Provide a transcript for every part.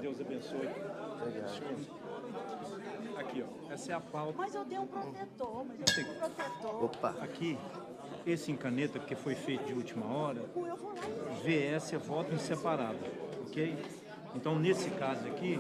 Deus abençoe. Aqui, ó. Essa é a pauta. Mas eu tenho um protetor, mas eu tenho um protetor. Opa. Aqui, esse em caneta, porque foi feito de última hora, Eu vou lá e VS é voto em separado, ok? Então, nesse caso aqui...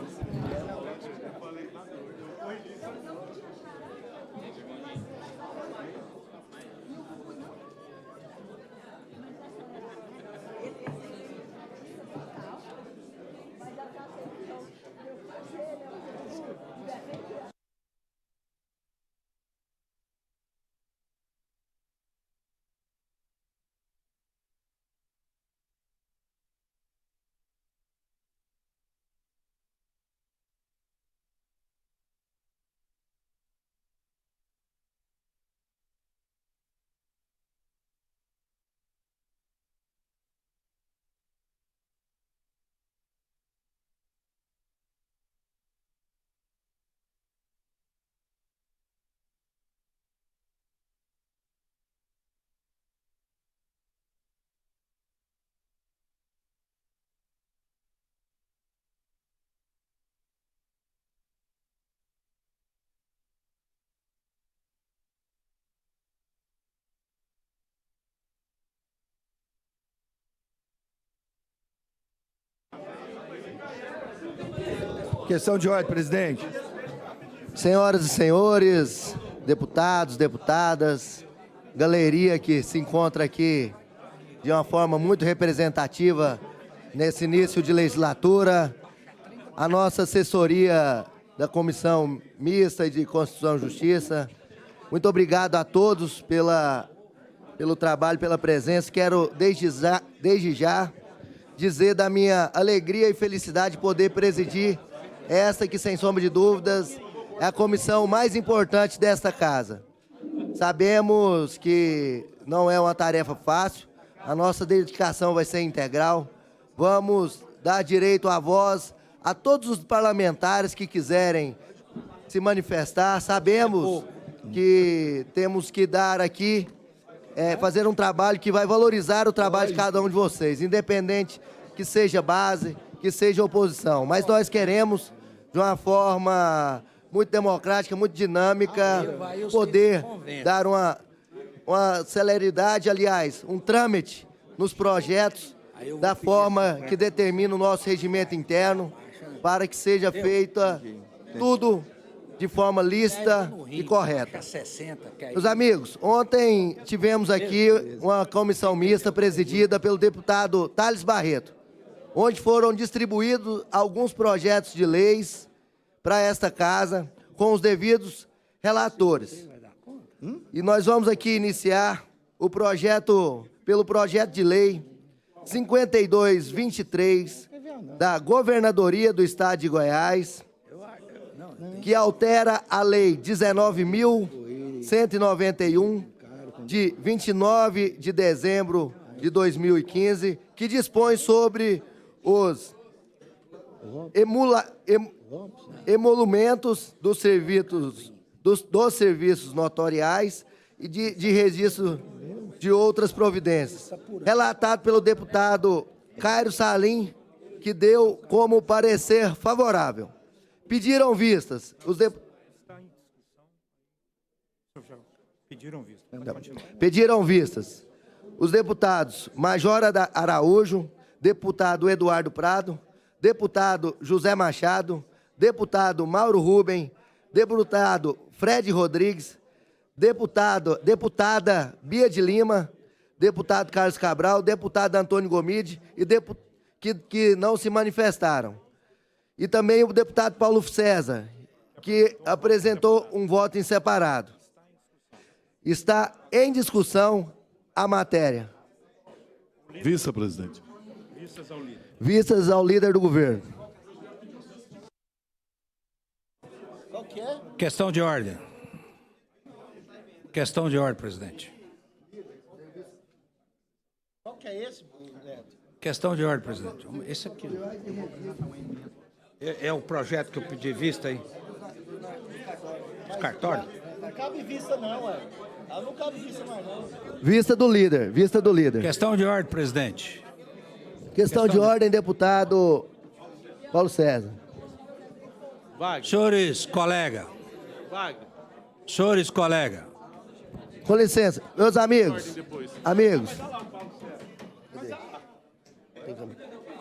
Questão de ordem, presidente. Senhoras e senhores, deputados, deputadas, galeria que se encontra aqui de uma forma muito representativa nesse início de legislatura, a nossa assessoria da Comissão Mista de Constituição e Justiça, muito obrigado a todos pelo trabalho, pela presença. Quero, desde já, dizer da minha alegria e felicidade de poder presidir essa que, sem sombra de dúvidas, é a comissão mais importante desta casa. Sabemos que não é uma tarefa fácil, a nossa dedicação vai ser integral. Vamos dar direito à voz a todos os parlamentares que quiserem se manifestar. Sabemos que temos que dar aqui, fazer um trabalho que vai valorizar o trabalho de cada um de vocês, independente que seja base, que seja oposição. Mas nós queremos, de uma forma muito democrática, muito dinâmica, poder dar uma celeridade, aliás, um trâmite nos projetos da forma que determina o nosso regimento interno, para que seja feita tudo de forma lícita e correta. Meus amigos, ontem tivemos aqui uma comissão mista presidida pelo deputado Thales Barreto, onde foram distribuídos alguns projetos de leis para esta casa, com os devidos relatores. E nós vamos aqui iniciar pelo projeto de lei 5223 da Governadoria do Estado de Goiás, que altera a Lei 19.191, de 29 de dezembro de 2015, que dispõe sobre os emolumentos dos serviços notoriais e de registro de outras providências. Relatado pelo deputado Cairo Salim, que deu como parecer favorável. Pediram vistas. Pediram vistas os deputados Major Araújo, deputado Eduardo Prado, deputado José Machado, deputado Mauro Rubem, deputado Fred Rodrigues, deputada Bia de Lima, deputado Carlos Cabral, deputado Antônio Gomide e que não se manifestaram. E também o deputado Paulo César, que apresentou um voto em separado. Está em discussão a matéria. Vice-presidente. Vistas ao líder do governo. Qual que é? Questão de ordem. Questão de ordem, presidente. Qual que é esse, Neto? Questão de ordem, presidente. Esse aqui. É o projeto que eu pedi vista aí. Os cartórios. Não cabe vista não, ué. Ela não cabe vista mais não. Vista do líder, vista do líder. Questão de ordem, presidente. Questão de ordem, deputado Paulo César. Senhores colega. Senhores colega. Com licença, meus amigos. Amigos.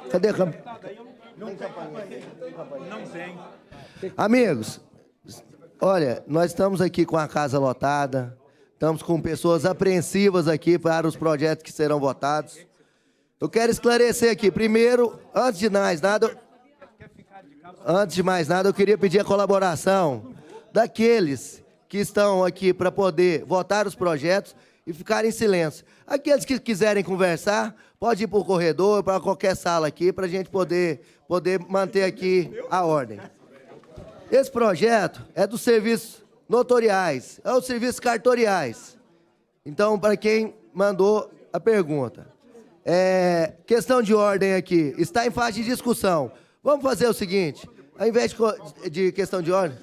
Cadê a câmera? Não tem. Amigos, olha, nós estamos aqui com a casa lotada, estamos com pessoas apreensivas aqui para os projetos que serão votados. Eu quero esclarecer aqui, primeiro, antes de mais nada, eu queria pedir a colaboração daqueles que estão aqui para poder votar os projetos e ficarem em silêncio. Aqueles que quiserem conversar, pode ir para o corredor, para qualquer sala aqui, para a gente poder manter aqui a ordem. Esse projeto é dos serviços notoriais, é os serviços cartoriais. Então, para quem mandou a pergunta, questão de ordem aqui, está em fase de discussão. Vamos fazer o seguinte, ao invés de questão de ordem...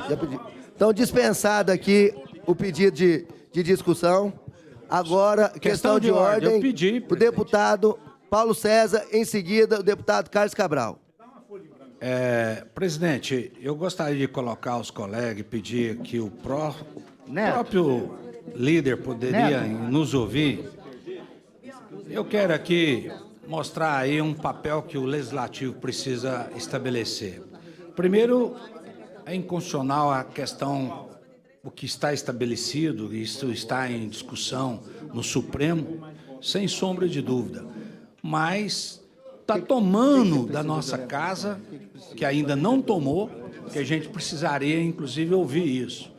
Já pedi. Então, dispensado aqui o pedido de discussão. Agora, questão de ordem, eu pedi, o deputado Paulo César, em seguida, o deputado Carlos Cabral. Presidente, eu gostaria de colocar os colegas e pedir que o próprio líder poderia nos ouvir. Eu quero aqui mostrar aí um papel que o Legislativo precisa estabelecer. Primeiro, é inconstitucional a questão, o que está estabelecido, isso está em discussão no Supremo, sem sombra de dúvida. Mas está tomando da nossa casa, que ainda não tomou, que a gente precisaria, inclusive, ouvir isso.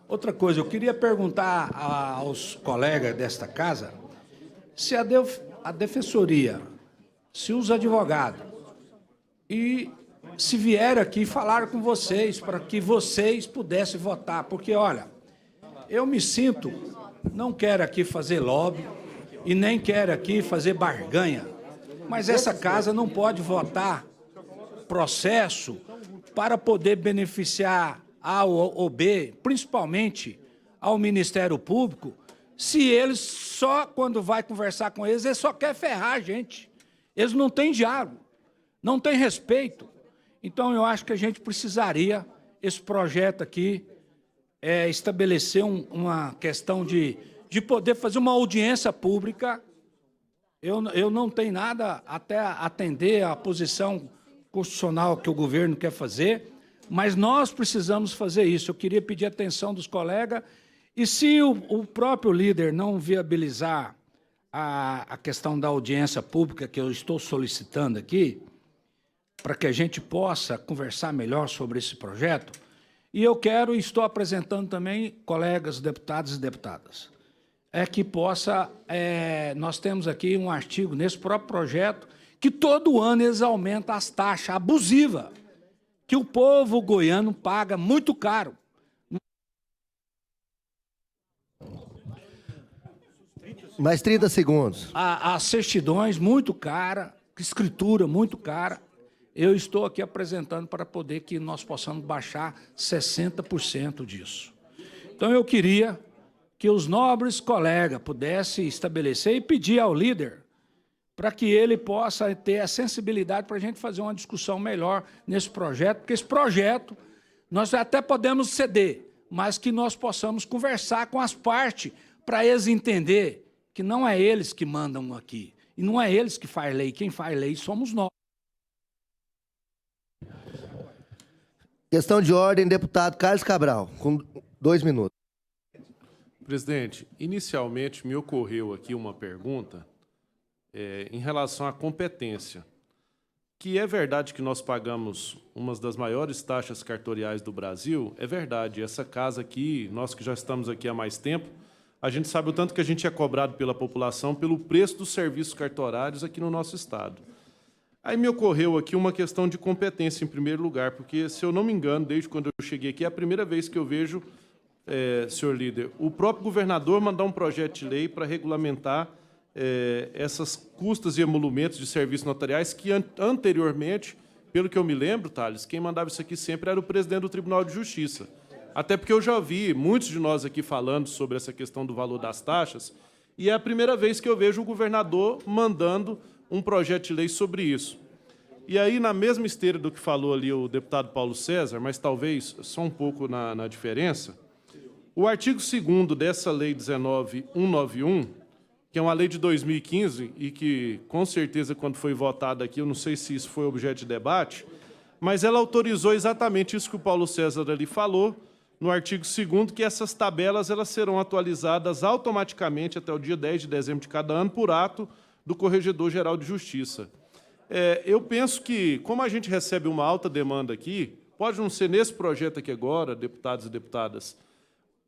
Outra coisa, eu queria perguntar aos colegas desta casa se a Defensoria, se os advogados, e se vier aqui falar com vocês, para que vocês pudessem votar. Porque, olha, eu me sinto, não quero aqui fazer lobby e nem quero aqui fazer barganha, mas essa casa não pode votar processo para poder beneficiar A ou B, principalmente ao Ministério Público, se eles só, quando vai conversar com eles só querem ferrar a gente. Eles não têm diálogo, não têm respeito. Então, eu acho que a gente precisaria, esse projeto aqui, estabelecer uma questão de poder fazer uma audiência pública. Eu não tenho nada até atender a posição constitucional que o governo quer fazer, mas nós precisamos fazer isso. Eu queria pedir a atenção dos colegas, e se o próprio líder não viabilizar a questão da audiência pública que eu estou solicitando aqui, para que a gente possa conversar melhor sobre esse projeto, e eu quero e estou apresentando também, colegas deputados e deputadas, que possa, nós temos aqui um artigo nesse próprio projeto, que todo ano eles aumentam as taxas abusivas, que o povo goiano paga muito caro. Mais 30 segundos. As certidões muito caras, escritura muito cara. Eu estou aqui apresentando para poder que nós possamos baixar 60% disso. Então, eu queria que os nobres colegas pudessem estabelecer e pedir ao líder para que ele possa ter a sensibilidade para a gente fazer uma discussão melhor nesse projeto, porque esse projeto nós até podemos ceder, mas que nós possamos conversar com as partes para eles entenderem que não é eles que mandam aqui, e não é eles que fazem lei, quem faz lei somos nós. Questão de ordem, deputado Carlos Cabral, com 2 minutos. Presidente, inicialmente me ocorreu aqui uma pergunta em relação à competência, que é verdade que nós pagamos uma das maiores taxas cartoriais do Brasil, é verdade, essa casa aqui, nós que já estamos aqui há mais tempo, a gente sabe o tanto que a gente é cobrado pela população pelo preço dos serviços cartorários aqui no nosso estado. Aí me ocorreu aqui uma questão de competência, em primeiro lugar, porque, se eu não me engano, desde quando eu cheguei aqui, é a primeira vez que eu vejo, senhor líder, o próprio governador mandar um projeto de lei para regulamentar essas custas e emolumentos de serviços notariais que, anteriormente, pelo que eu me lembro, Thales, quem mandava isso aqui sempre era o presidente do Tribunal de Justiça. Até porque eu já vi muitos de nós aqui falando sobre essa questão do valor das taxas, e é a primeira vez que eu vejo o governador mandando um projeto de lei sobre isso. E aí, na mesma esteira do que falou ali o deputado Paulo César, mas talvez só um pouco na diferença, o artigo 2º dessa Lei 19.191, que é uma lei de 2015 e que, com certeza, quando foi votada aqui, eu não sei se isso foi objeto de debate, mas ela autorizou exatamente isso que o Paulo César ali falou, no artigo 2º, que essas tabelas elas serão atualizadas automaticamente até o dia 10 de dezembro de cada ano por ato do Corregedor-Geral de Justiça. Eu penso que, como a gente recebe uma alta demanda aqui, pode não ser nesse projeto aqui agora, deputados e deputadas,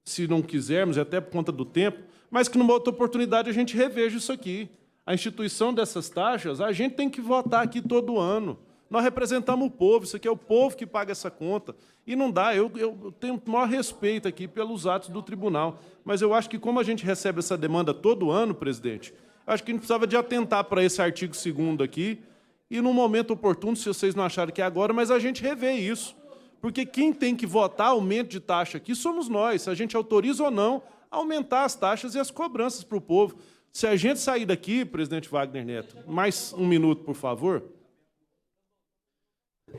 se não quisermos, até por conta do tempo, mas que numa outra oportunidade a gente reveja isso aqui. A instituição dessas taxas, a gente tem que votar aqui todo ano. Nós representamos o povo, isso aqui é o povo que paga essa conta. E não dá, eu tenho o maior respeito aqui pelos atos do tribunal, mas eu acho que como a gente recebe essa demanda todo ano, presidente, acho que a gente precisava de atentar para esse artigo 2º aqui, e num momento oportuno, se vocês não acharem que é agora, mas a gente revê isso. Porque quem tem que votar aumento de taxa aqui somos nós, se a gente autoriza ou não aumentar as taxas e as cobranças para o povo. Se a gente sair daqui, presidente Wagner Neto, mais um minuto, por favor.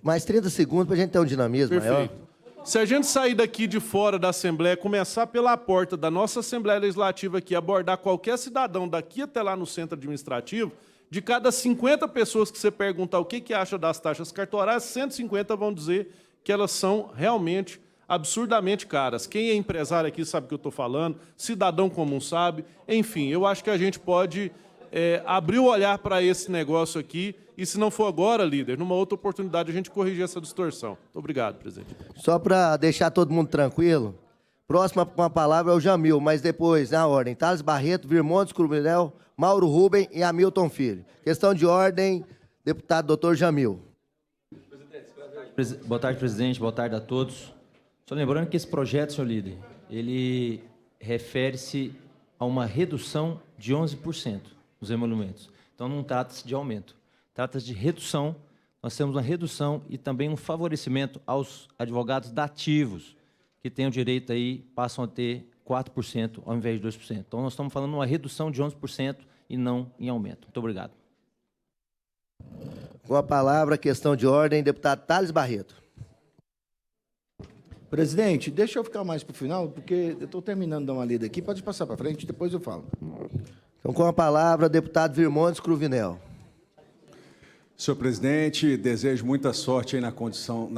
Mais 30 segundos para a gente ter um dinamismo maior. Perfeito. Se a gente sair daqui de fora da Assembleia, começar pela porta da nossa Assembleia Legislativa aqui, abordar qualquer cidadão daqui até lá no centro administrativo, de cada 50 pessoas que você perguntar o que acha das taxas cartorárias, 150 vão dizer que elas são realmente absurdamente caras. Quem é empresário aqui sabe o que eu estou falando, cidadão comum sabe. Enfim, eu acho que a gente pode abrir o olhar para esse negócio aqui e, se não for agora, líder, numa outra oportunidade a gente corrigir essa distorção. Muito obrigado, presidente. Só para deixar todo mundo tranquilo, próxima com a palavra é o Jamil, mas depois, na ordem, Thales Barreto, Virmontes Cruvinel, Mauro Rubem e Hamilton Filho. Questão de ordem, deputado doutor Jamil. Boa tarde, presidente. Boa tarde a todos. Só lembrando que esse projeto, senhor líder, ele refere-se a uma redução de 11% nos emolumentos. Então, não trata-se de aumento. Trata-se de redução. Nós temos uma redução e também um favorecimento aos advogados dativos, que têm o direito aí, passam a ter 4% ao invés de 2%. Então, nós estamos falando de uma redução de 11% e não em aumento. Muito obrigado. Com a palavra, questão de ordem, deputado Thales Barreto. Presidente, deixa eu ficar mais para o final, porque eu estou terminando de dar uma lida aqui. Pode passar para frente, depois eu falo. Então, com a palavra, deputado Virmontes Cruvinel. Senhor presidente, desejo muita sorte aí na condução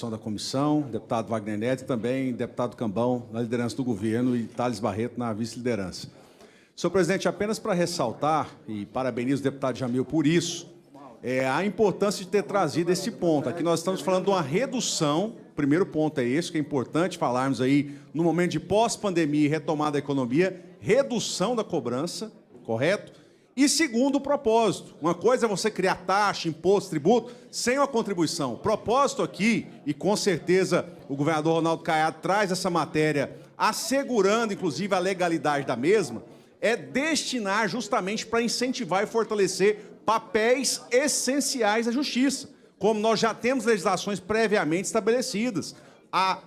da comissão, deputado Wagner Neto e também deputado Cambão na liderança do governo e Thales Barreto na vice-liderança. Senhor presidente, apenas para ressaltar, e parabenizo o deputado Jamil por isso, a importância de ter trazido esse ponto. Aqui nós estamos falando de uma redução, o primeiro ponto é esse, que é importante falarmos aí, no momento de pós-pandemia e retomada da economia, redução da cobrança, correto? E segundo, o propósito. Uma coisa é você criar taxa, imposto, tributo, sem uma contribuição. O propósito aqui, e com certeza o governador Ronaldo Caiado traz essa matéria, assegurando, inclusive, a legalidade da mesma, é destinar justamente para incentivar e fortalecer papéis essenciais da Justiça, como nós já temos legislações previamente estabelecidas. A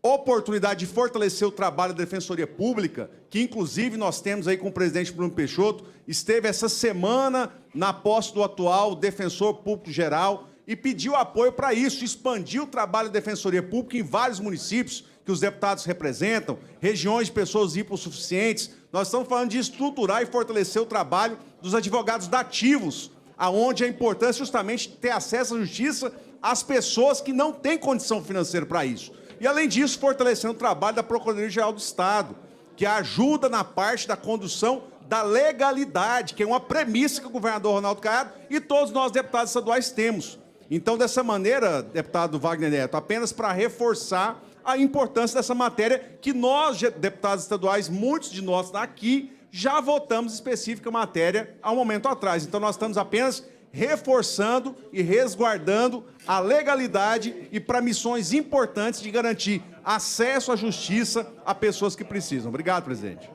oportunidade de fortalecer o trabalho da Defensoria Pública, que inclusive nós temos aí com o presidente Bruno Peixoto, esteve essa semana na posse do atual Defensor Público Geral e pediu apoio para isso, expandir o trabalho da Defensoria Pública em vários municípios que os deputados representam, regiões de pessoas hipossuficientes. Nós estamos falando de estruturar e fortalecer o trabalho dos advogados dativos, aonde é importante justamente ter acesso à justiça às pessoas que não têm condição financeira para isso. E, além disso, fortalecendo o trabalho da Procuradoria-Geral do Estado, que ajuda na parte da condução da legalidade, que é uma premissa que o governador Ronaldo Caiado e todos nós, deputados estaduais, temos. Então, dessa maneira, deputado Wagner Neto, apenas para reforçar a importância dessa matéria que nós, deputados estaduais, muitos de nós aqui, já votamos específica matéria há um momento atrás. Então, nós estamos apenas reforçando e resguardando a legalidade e para missões importantes de garantir acesso à justiça a pessoas que precisam. Obrigado, presidente.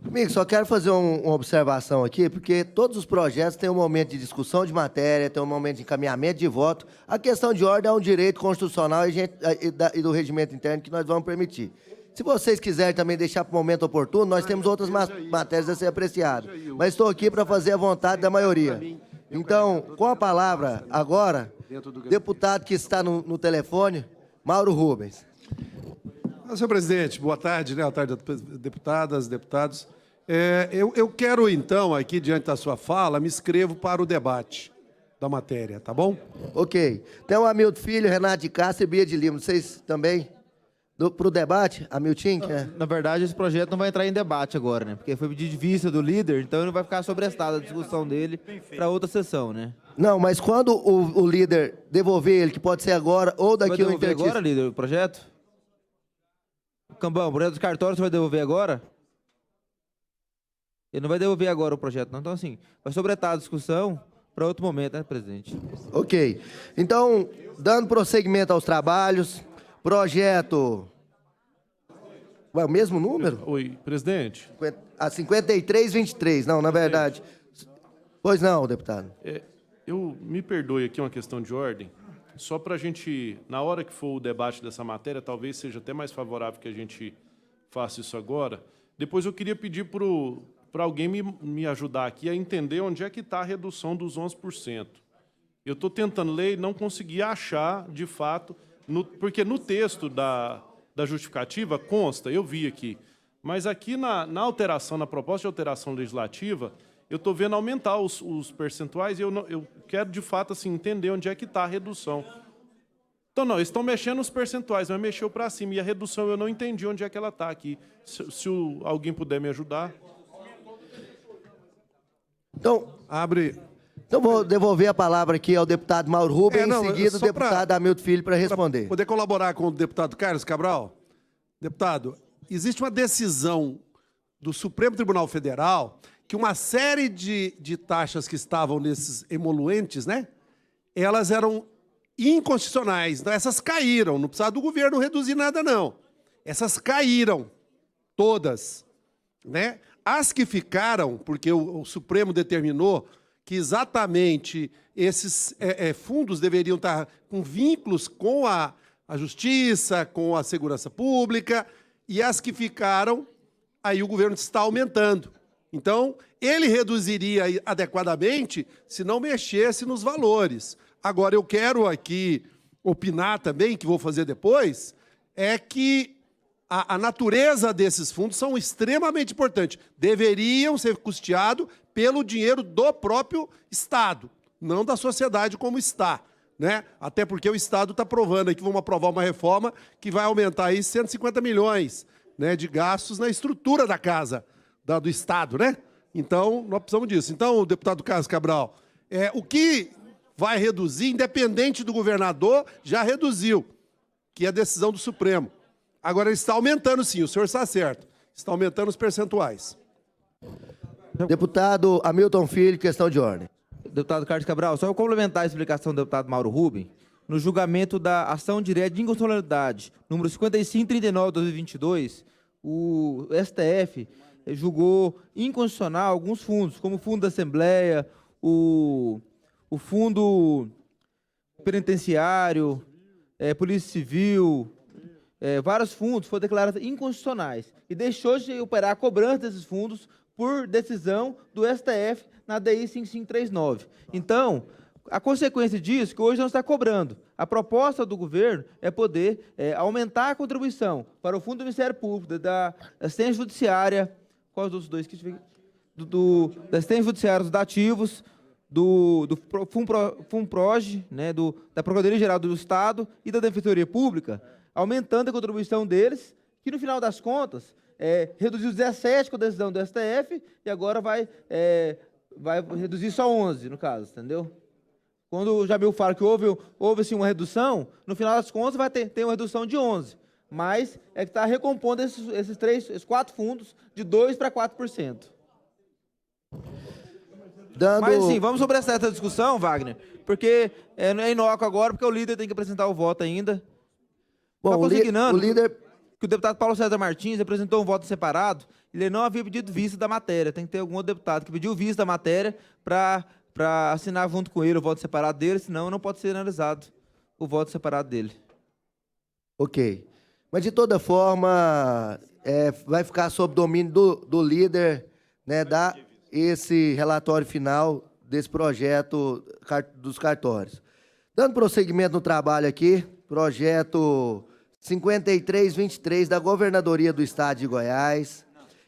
Amigo, só quero fazer uma observação aqui, porque todos os projetos têm um momento de discussão de matéria, tem um momento de encaminhamento de voto. A questão de ordem é um direito constitucional e do regimento interno que nós vamos permitir. Se vocês quiserem também deixar para o momento oportuno, nós temos outras matérias a ser apreciadas. Mas estou aqui para fazer a vontade da maioria. Então, com a palavra agora, deputado que está no telefone, Mauro Rubens. Senhor presidente, boa tarde, né? Boa tarde, deputadas, deputados. Eu quero, então, aqui, diante da sua fala, me inscrevo para o debate da matéria, tá bom? Ok. Então, Hamilton Filho, Renato de Castro e Bia de Lima, vocês também? Para o debate, Hamilton? Na verdade, esse projeto não vai entrar em debate agora, né? Porque foi pedido de vista do líder, então ele vai ficar sobrestado a discussão dele para outra sessão, né? Não, mas quando o líder devolver ele, que pode ser agora ou daqui Vai devolver agora, líder, o projeto? Cambão, o projeto dos cartórios você vai devolver agora? Ele não vai devolver agora o projeto, não. Então, assim, vai sobretar a discussão para outro momento, né, presidente? Ok. Então, dando prosseguimento aos trabalhos, projeto... Ué, o mesmo número? Oi, presidente. A 5323, não, na verdade. Pois não, deputado. Me perdoe aqui uma questão de ordem, só para a gente, na hora que for o debate dessa matéria, talvez seja até mais favorável que a gente faça isso agora. Depois eu queria pedir para alguém me ajudar aqui a entender onde é que está a redução dos 11%. Eu estou tentando ler e não consegui achar, de fato, porque no texto da justificativa consta, eu vi aqui, mas aqui na alteração, na proposta de alteração legislativa, eu estou vendo aumentar os percentuais e eu quero, de fato, assim, entender onde é que está a redução. Então, não, eles estão mexendo nos percentuais, mas mexeu para cima. E a redução eu não entendi onde é que ela está aqui. Se alguém puder me ajudar. Então, abre... Então, vou devolver a palavra aqui ao deputado Mauro Rubens, em seguida o deputado Hamilton Filho para responder. Pra poder colaborar com o deputado Carlos Cabral. Deputado, existe uma decisão do Supremo Tribunal Federal que uma série de taxas que estavam nesses emoluentes, né, elas eram inconstitucionais. Então, essas caíram. Não precisava do governo reduzir nada, não. Essas caíram, todas. Né? As que ficaram, porque o Supremo determinou que exatamente esses fundos deveriam estar com vínculos com a Justiça, com a Segurança Pública, e as que ficaram, aí o governo está aumentando. Então, ele reduziria adequadamente se não mexesse nos valores. Agora, eu quero aqui opinar também, que vou fazer depois, é que a natureza desses fundos são extremamente importantes. Deveriam ser custeados pelo dinheiro do próprio Estado, não da sociedade como está. Né? Até porque o Estado está provando que vamos aprovar uma reforma que vai aumentar aí 150 milhões, né, de gastos na estrutura da casa do Estado. Né? Então, nós precisamos disso. Então, deputado Carlos Cabral, o que vai reduzir, independente do governador, já reduziu, que é a decisão do Supremo. Agora, ele está aumentando, sim, o senhor está certo. Está aumentando os percentuais. Deputado Hamilton Filho, questão de ordem. Deputado Carlos Cabral, só complementar a explicação do deputado Mauro Rubens, no julgamento da ação direta de inconstitucionalidade, número 5539 de 2022, o STF julgou inconstitucional alguns fundos, como o Fundo da Assembleia, o Fundo Penitenciário, Polícia Civil, vários fundos foram declarados inconstitucionais e deixou de operar a cobrança desses fundos por decisão do STF na DI 5539. Então, a consequência disso é que hoje não está cobrando. A proposta do governo é poder aumentar a contribuição para o Fundo do Ministério Público, da assistência judiciária, quais dos dois que da assistência judiciária dos dativos, do FUNPROJ, né, da Procuradoria-Geral do Estado e da Defensoria Pública, aumentando a contribuição deles, que no final das contas reduziu 17 com a decisão do STF e agora vai reduzir só 11, no caso, entendeu? Quando o Jamil fala que houve assim, uma redução, no final das contas vai ter uma redução de 11, mas que está recompondo esses 4 fundos de 2% para 4%. Mas sim, vamos sobre essa discussão, Wagner, porque não é inócuo agora, porque o líder tem que apresentar o voto ainda. Bom, o líder... que o deputado Paulo César Martins apresentou um voto separado, ele não havia pedido vista da matéria. Tem que ter algum outro deputado que pediu vista da matéria para assinar junto com ele o voto separado dele, senão não pode ser analisado o voto separado dele. Ok. Mas, de toda forma, vai ficar sob domínio do líder, né, dar esse relatório final desse projeto dos cartórios. Dando prosseguimento no trabalho aqui, projeto 5323 da Governadoria do Estado de Goiás,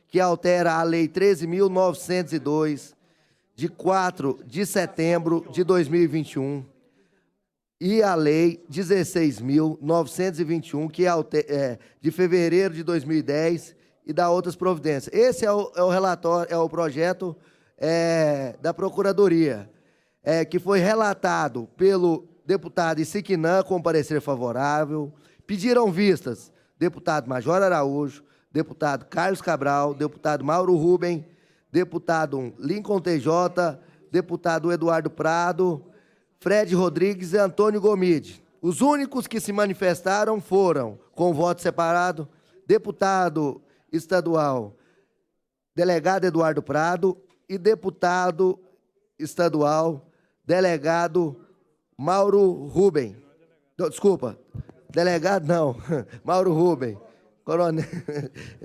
que altera a Lei 13.902, de 4 de setembro de 2021, e a Lei 16.921, que de fevereiro de 2010, e dá outras providências. Esse é o relatório, é o projeto da Procuradoria, que foi relatado pelo deputado Isiquinã, com parecer favorável. Pediram vistas deputado Major Araújo, deputado Carlos Cabral, deputado Mauro Rubem, deputado Lincoln TJ, deputado Eduardo Prado, Fred Rodrigues e Antônio Gomide. Os únicos que se manifestaram foram, com voto separado, deputado estadual, delegado Eduardo Prado, e deputado estadual, delegado Mauro Rubem. Desculpa, delegado não, Mauro Rubem, coronel,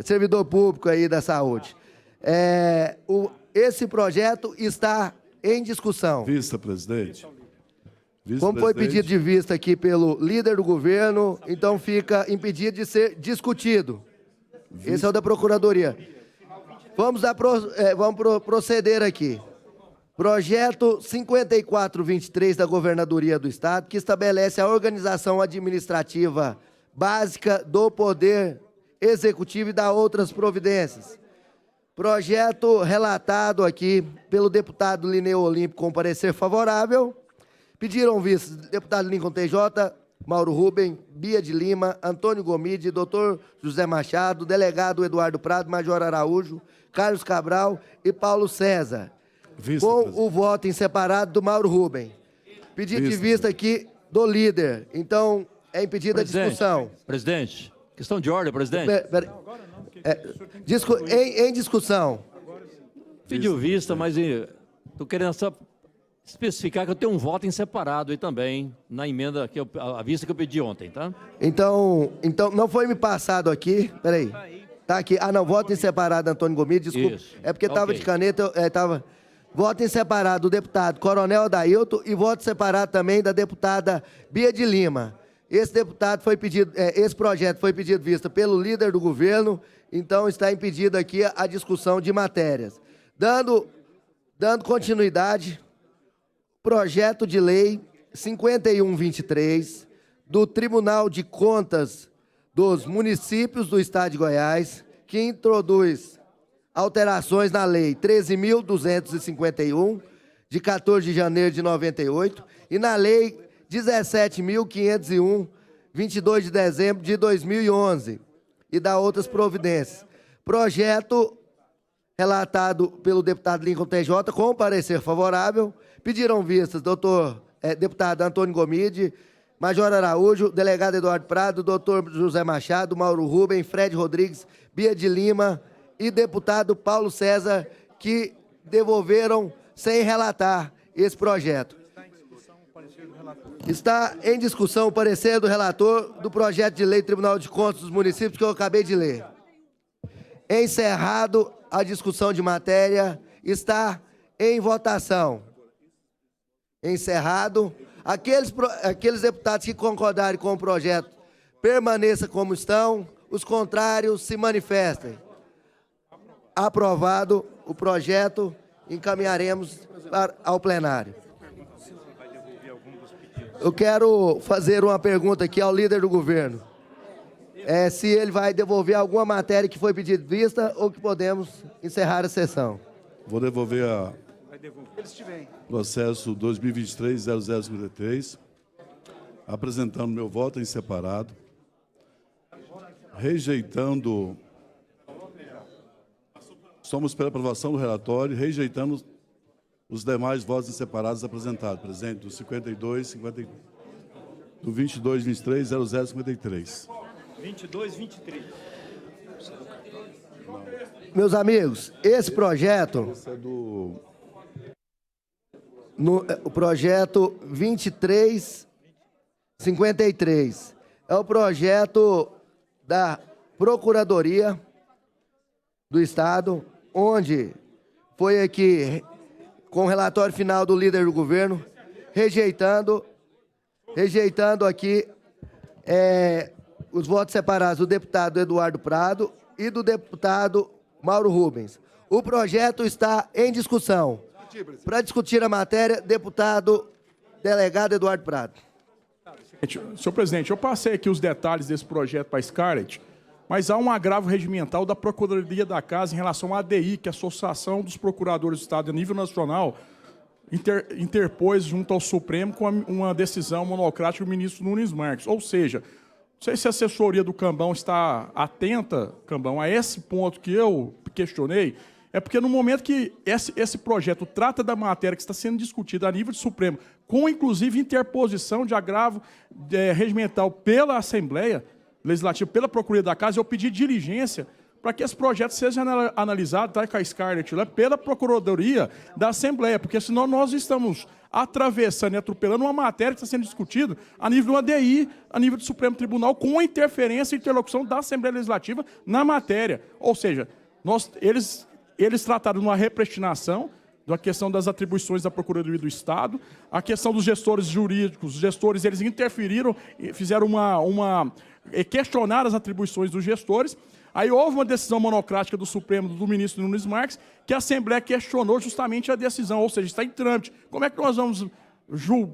servidor público aí da saúde. Esse projeto está em discussão. Vista, presidente. Como foi pedido de vista aqui pelo líder do governo, então fica impedido de ser discutido. Esse é o da Procuradoria. Vamos proceder aqui. Projeto 5423 da Governadoria do Estado, que estabelece a organização administrativa básica do Poder Executivo e dá outras providências. Projeto relatado aqui pelo deputado Lineu Olímpio, com parecer favorável. Pediram vista deputado Lincoln TJ, Mauro Rubem, Bia de Lima, Antônio Gomide, doutor José Machado, delegado Eduardo Prado, Major Araújo, Carlos Cabral e Paulo César. Vista, com presidente. o voto em separado do Mauro Rubem. Pedido de vista aqui do líder. Então, é impedida a discussão. Presidente, questão de ordem, presidente. Em discussão. Pediu vista, mas estou querendo só especificar que eu tenho um voto em separado aí também, na emenda, a vista que eu pedi ontem, tá? Então não foi me passado aqui. Peraí. Tá aqui. Ah, não, voto em separado, Antônio Gomide, desculpa. Isso. É porque estava de caneta, estava... Voto em separado do deputado Coronel Adailton e voto separado também da deputada Bia de Lima. Esse projeto foi pedido vista pelo líder do governo, então está impedida aqui a discussão de matérias. Dando continuidade, projeto de lei 5123 do Tribunal de Contas dos Municípios do Estado de Goiás, que introduz alterações na Lei 13.251, de 14 de janeiro de 98, e na Lei 17.501, 22 de dezembro de 2011, e dá outras providências. Projeto relatado pelo deputado Lincoln TJ, com parecer favorável. Pediram vistas deputado Antônio Gomide, Major Araújo, delegado Eduardo Prado, doutor José Machado, Mauro Rubem, Fred Rodrigues, Bia de Lima e deputado Paulo César, que devolveram sem relatar esse projeto. Está em discussão o parecer do relator do projeto de lei Tribunal de Contas dos Municípios, que eu acabei de ler. Encerrado a discussão de matéria, está em votação. Encerrado. Aqueles deputados que concordarem com o projeto, permaneçam como estão. Os contrários, se manifestem. Aprovado o projeto, encaminharemos ao plenário. Eu quero fazer uma pergunta aqui ao líder do governo. Se ele vai devolver alguma matéria que foi pedida de vista ou que podemos encerrar a sessão. Vou devolver a processo 2023-0053, apresentando meu voto em separado, rejeitando... Somos pela aprovação do relatório, rejeitando os demais votos em separados apresentados. Presidente, do 52, 50, do 22, 23, 0053. 22, 23. Meus amigos, esse projeto... Esse é do... o projeto 2353 é o projeto da Procuradoria do Estado, onde foi aqui com o relatório final do líder do governo, rejeitando aqui os votos separados do deputado Eduardo Prado e do deputado Mauro Rubens. O projeto está em discussão. Para discutir a matéria, deputado delegado Eduardo Prado. Senhor presidente, eu passei aqui os detalhes desse projeto para a Scarlett, mas há um agravo regimental da Procuradoria da Casa em relação à ADI, que é a Associação dos Procuradores do Estado a nível nacional, interpôs junto ao Supremo com uma decisão monocrática do ministro Nunes Marques. Ou seja, não sei se a assessoria do Cambão está atenta, Cambão, a esse ponto que eu questionei, é porque no momento que esse projeto trata da matéria que está sendo discutida a nível de Supremo, com inclusive interposição de agravo regimental pela Assembleia Legislativa, pela Procuradoria da Casa, eu pedi diligência para que esse projeto seja analisado, tá, com a Scarlett, pela Procuradoria da Assembleia, porque senão nós estamos atravessando e atropelando uma matéria que está sendo discutida a nível do ADI, a nível do Supremo Tribunal, com a interferência e interlocução da Assembleia Legislativa na matéria. Ou seja, eles trataram de uma repristinação, da questão das atribuições da Procuradoria do Estado, a questão dos gestores jurídicos, os gestores eles interferiram, fizeram questionaram as atribuições dos gestores. Aí houve uma decisão monocrática do Supremo, do ministro Nunes Marques, que a Assembleia questionou justamente a decisão, ou seja, está em trâmite. Como é que nós vamos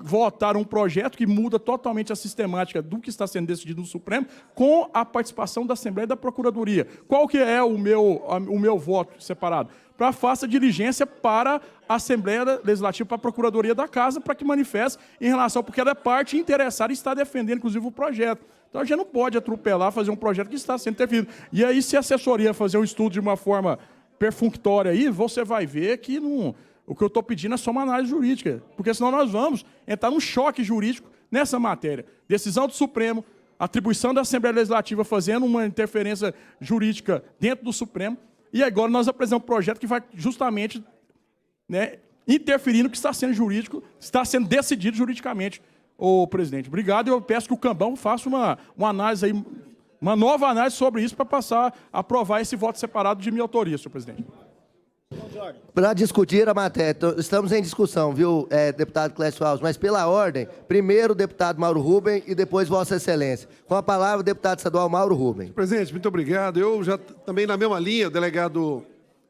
votar um projeto que muda totalmente a sistemática do que está sendo decidido no Supremo com a participação da Assembleia e da Procuradoria? Qual que é o meu voto separado? Para faça diligência para a Assembleia Legislativa, para a Procuradoria da Casa, para que manifeste em relação, porque ela é parte interessada e está defendendo, inclusive, o projeto. Então, a gente não pode atropelar, fazer um projeto que está sendo interferido. E aí, se a assessoria fazer um estudo de uma forma perfunctória aí, você vai ver que não... O que eu estou pedindo é só uma análise jurídica, porque senão nós vamos entrar num choque jurídico nessa matéria. Decisão do Supremo, atribuição da Assembleia Legislativa fazendo uma interferência jurídica dentro do Supremo, e agora nós apresentamos um projeto que vai justamente interferir no que está sendo jurídico, está sendo decidido juridicamente, ô presidente. Obrigado, eu peço que o Cambão faça uma análise aí, uma nova análise sobre isso para passar a aprovar esse voto separado de minha autoria, senhor presidente. Para discutir a matéria, estamos em discussão, viu, deputado Clécio Alves, mas pela ordem, primeiro o deputado Mauro Rubem e depois Vossa Excelência. Com a palavra, o deputado estadual Mauro Rubem. Presidente, muito obrigado. Eu já, também na mesma linha, o delegado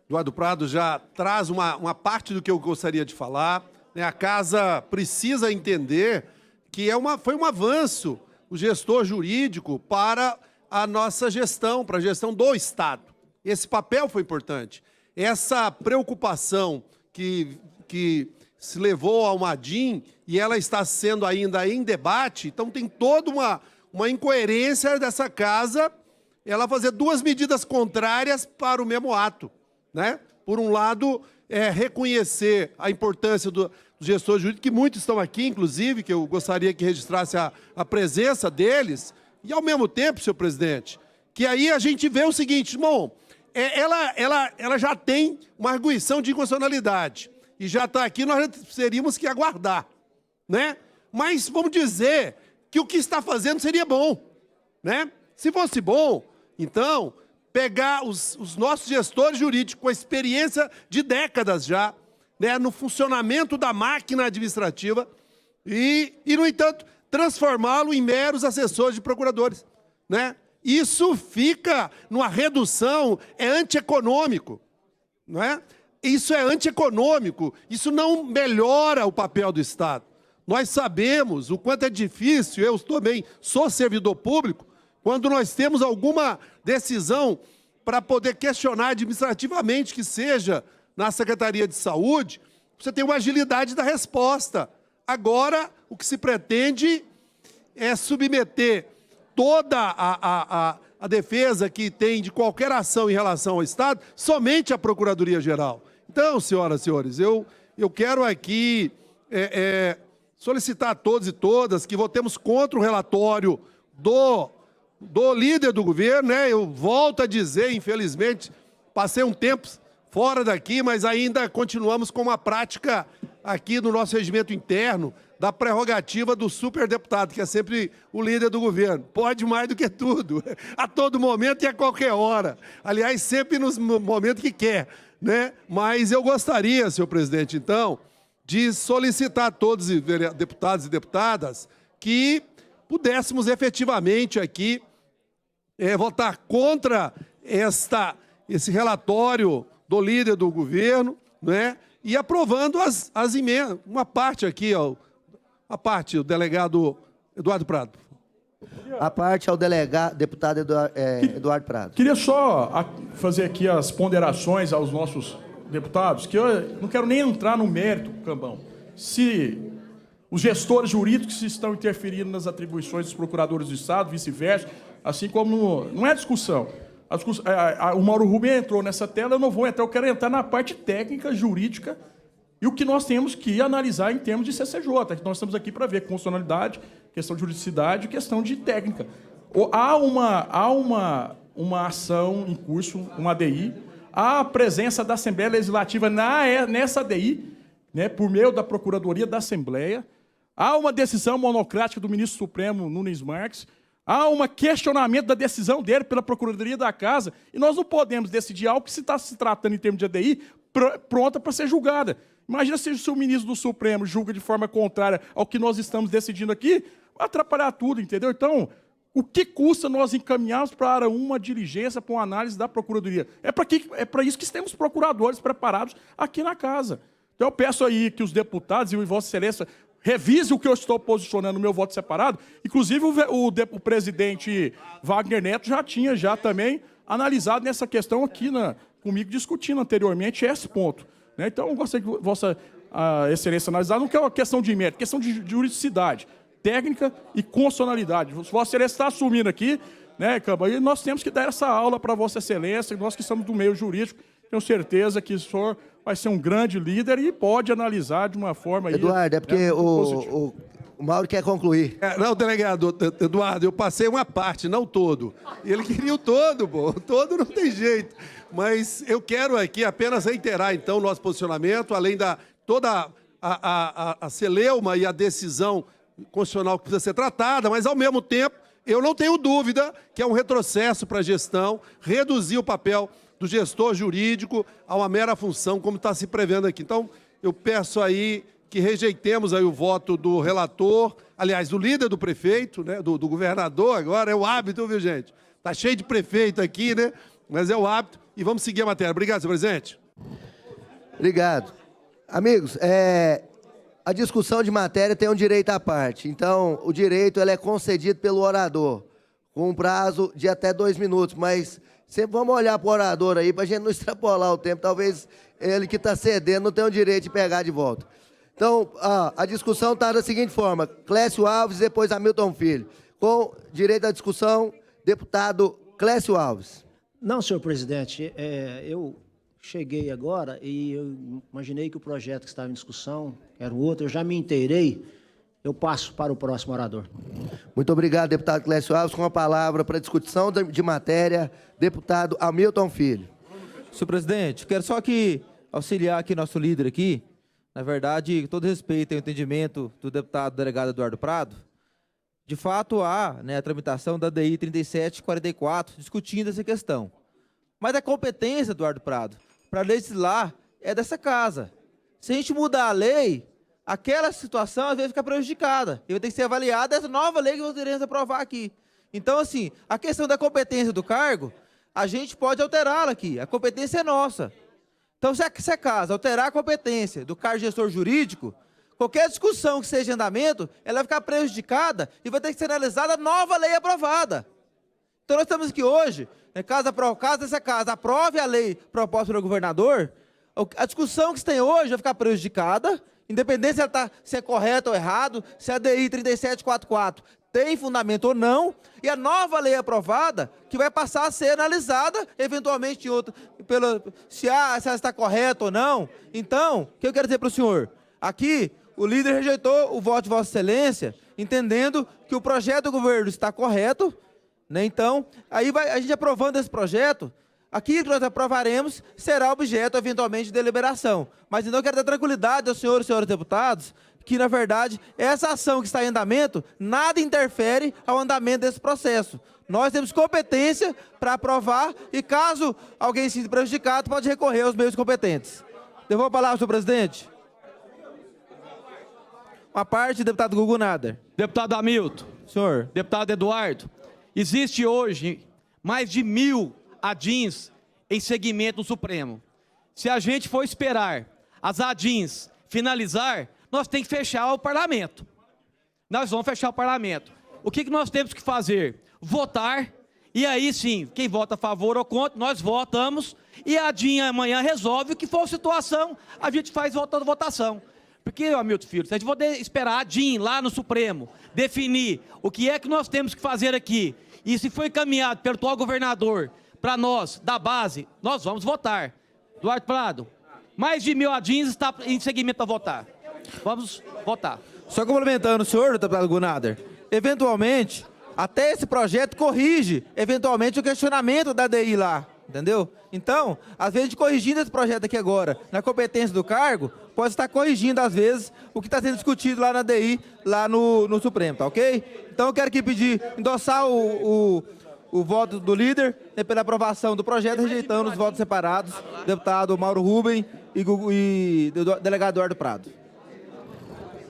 Eduardo Prado já traz uma parte do que eu gostaria de falar. A Casa precisa entender que foi um avanço o gestor jurídico para a nossa gestão, para a gestão do Estado. Esse papel foi importante. Essa preocupação que se levou ao Madim e ela está sendo ainda em debate, então tem toda uma incoerência dessa Casa, ela fazer duas medidas contrárias para o mesmo ato, né? Por um lado, reconhecer a importância do gestor jurídico, que muitos estão aqui, inclusive, que eu gostaria que registrasse a presença deles, e ao mesmo tempo, senhor presidente, que aí a gente vê o seguinte, irmão, ela já tem uma arguição de inconstitucionalidade. E já está aqui, nós teríamos que aguardar, né? Mas vamos dizer que o que está fazendo seria bom, né? Se fosse bom, então, pegar os nossos gestores jurídicos com a experiência de décadas já, né, no funcionamento da máquina administrativa e no entanto, transformá-lo em meros assessores de procuradores, né? Isso fica numa redução, é antieconômico, não é? Isso é antieconômico, isso não melhora o papel do Estado. Nós sabemos o quanto é difícil, eu também sou servidor público, quando nós temos alguma decisão para poder questionar administrativamente que seja na Secretaria de Saúde, você tem uma agilidade da resposta. Agora, o que se pretende é submeter toda a defesa que tem de qualquer ação em relação ao Estado, somente à Procuradoria-Geral. Então, senhoras e senhores, eu quero aqui solicitar a todos e todas que votemos contra o relatório do líder do governo, né? Eu volto a dizer, infelizmente, passei um tempo fora daqui, mas ainda continuamos com uma prática aqui no nosso regimento interno, da prerrogativa do superdeputado, que é sempre o líder do governo. Pode mais do que tudo, a todo momento e a qualquer hora. Aliás, sempre nos momentos que quer. né? Mas eu gostaria, senhor presidente, então, de solicitar a todos os deputados e deputadas que pudéssemos efetivamente aqui votar contra esse relatório do líder do governo, né? E aprovando as emendas. Uma parte aqui, ó, a parte, o delegado Eduardo Prado. A parte ao deputado Eduardo Prado. Queria só fazer aqui as ponderações aos nossos deputados, que eu não quero nem entrar no mérito, Cambão, se os gestores jurídicos estão interferindo nas atribuições dos procuradores do Estado, vice-versa, assim como não é discussão. O Mauro Rubem entrou nessa tela, eu não vou entrar, eu quero entrar na parte técnica, jurídica, e o que nós temos que analisar em termos de CCJ, que nós estamos aqui para ver constitucionalidade, questão de juridicidade e questão de técnica. Há uma ação em curso, uma ADI, há a presença da Assembleia Legislativa nessa ADI, né, por meio da Procuradoria da Assembleia, há uma decisão monocrática do ministro Supremo Nunes Marques, há um questionamento da decisão dele pela Procuradoria da Casa, e nós não podemos decidir algo que se está se tratando em termos de ADI, pronta para ser julgada. Imagina se o ministro do Supremo julga de forma contrária ao que nós estamos decidindo aqui, vai atrapalhar tudo, entendeu? Então, o que custa nós encaminharmos para uma diligência, para uma análise da Procuradoria? É para isso que temos procuradores preparados aqui na Casa. Então, eu peço aí que os deputados e o Vossa Excelência revise o que eu estou posicionando no meu voto separado. Inclusive, o presidente Wagner Neto já tinha também analisado nessa questão aqui comigo, discutindo anteriormente esse ponto. Né? Então, eu gostaria que Vossa Excelência analisar, não que é uma questão de mérito, questão de juridicidade, técnica e constitucionalidade. Vossa Excelência está assumindo aqui, né, Camba, e nós temos que dar essa aula para Vossa Excelência, nós que estamos do meio jurídico, tenho certeza que o senhor vai ser um grande líder e pode analisar de uma forma... Eduardo, é porque o Mauro quer concluir. Não, delegado, Eduardo, eu passei uma parte, não todo. Ele queria o todo, pô. O todo não tem jeito. Mas eu quero aqui apenas reiterar, então, o nosso posicionamento, além da toda a celeuma e a decisão constitucional que precisa ser tratada, mas, ao mesmo tempo, eu não tenho dúvida que é um retrocesso para a gestão, reduzir o papel do gestor jurídico a uma mera função, como está se prevendo aqui. Então, eu peço aí que rejeitemos aí o voto do relator, aliás, do líder do prefeito, né, do governador agora, é o hábito, viu, gente? Está cheio de prefeito aqui, né? Mas é o hábito. E vamos seguir a matéria. Obrigado, senhor presidente. Obrigado. Amigos, a discussão de matéria tem um direito à parte. Então, o direito é concedido pelo orador, com um prazo de até 2 minutos, mas sempre vamos olhar para o orador aí, para a gente não extrapolar o tempo. Talvez ele que está cedendo não tenha o direito de pegar de volta. Então, a discussão está da seguinte forma: Clécio Alves, depois Hamilton Filho. Com direito à discussão, deputado Clécio Alves. Não, senhor presidente, eu cheguei agora e eu imaginei que o projeto que estava em discussão era o outro, eu já me inteirei, eu passo para o próximo orador. Muito obrigado, deputado Clécio Alves. Com a palavra para discussão de matéria, deputado Hamilton Filho. Senhor presidente, quero só que auxiliar aqui nosso líder aqui, na verdade, com todo respeito ao entendimento do deputado delegado Eduardo Prado, de fato há, né, a tramitação da DI 3744 discutindo essa questão. Mas a competência, Eduardo Prado, para legislar é dessa casa. Se a gente mudar a lei, aquela situação às vezes fica prejudicada. E vai ter que ser avaliada essa nova lei que nós iremos aprovar aqui. Então, assim, a questão da competência do cargo, a gente pode alterá-la aqui. A competência é nossa. Então, se a casa alterar a competência do cargo de gestor jurídico, qualquer discussão que seja em andamento, ela vai ficar prejudicada e vai ter que ser analisada a nova lei aprovada. Então, nós estamos aqui hoje, né, caso essa casa aprove a lei proposta pelo governador, a discussão que se tem hoje vai ficar prejudicada, independente se é correto ou errado, se a DI 3744 tem fundamento ou não, e a nova lei aprovada, que vai passar a ser analisada, eventualmente, se ela está correta ou não. Então, o que eu quero dizer para o senhor? Aqui, o líder rejeitou o voto de Vossa Excelência, entendendo que o projeto do governo está correto, né? Então, aí a gente aprovando esse projeto, Aquilo que nós aprovaremos será objeto, eventualmente, de deliberação. Mas então eu quero dar tranquilidade aos senhores e senhores deputados que, na verdade, essa ação que está em andamento, nada interfere ao andamento desse processo. Nós temos competência para aprovar e, caso alguém se sinta prejudicado, pode recorrer aos meios competentes. Devolvo a palavra, senhor presidente. Uma parte, deputado Gugu Nader. Deputado Hamilton. Senhor. Deputado Eduardo. Existe hoje mais de 1.000 ADINs em segmento no Supremo. Se a gente for esperar as ADINs finalizar, nós temos que fechar o parlamento. Nós vamos fechar o parlamento. O que nós temos que fazer? Votar, e aí sim, quem vota a favor ou contra, nós votamos, e a ADIN amanhã resolve o que for a situação, a gente faz votação. Porque, Hamilton Filho, se a gente for esperar a ADIN lá no Supremo definir o que é que nós temos que fazer aqui, e se foi encaminhado pelo atual governador para nós, da base, nós vamos votar. Eduardo Prado, mais de 1.000 ADINs está em segmento a votar. Vamos votar. Só complementando o senhor, deputado Gunader, eventualmente, até esse projeto corrige, eventualmente, o questionamento da DI lá, entendeu? Então, às vezes, corrigindo esse projeto aqui agora, na competência do cargo, pode estar corrigindo, às vezes, o que está sendo discutido lá na DI, lá no Supremo, tá ok? Então, eu quero aqui pedir, endossar o voto do líder pela aprovação do projeto, rejeitando os votos separados, deputado Mauro Rubem e delegado Eduardo Prado.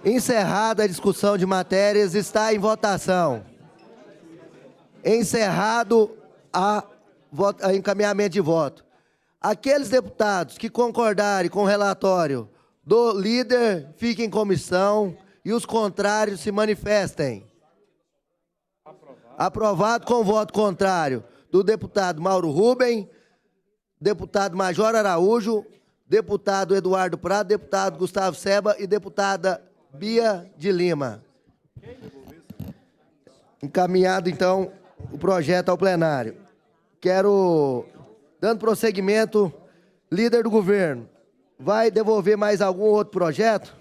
Encerrada a discussão de matérias, está em votação. Encerrado o encaminhamento de voto. Aqueles deputados que concordarem com o relatório do líder, fiquem em comissão, e os contrários se manifestem. Aprovado com voto contrário do deputado Mauro Rubem, deputado Major Araújo, deputado Eduardo Prado, deputado Gustavo Seba e deputada Bia de Lima. Encaminhado, então, o projeto ao plenário. Quero, dando prosseguimento, líder do governo, vai devolver mais algum outro projeto?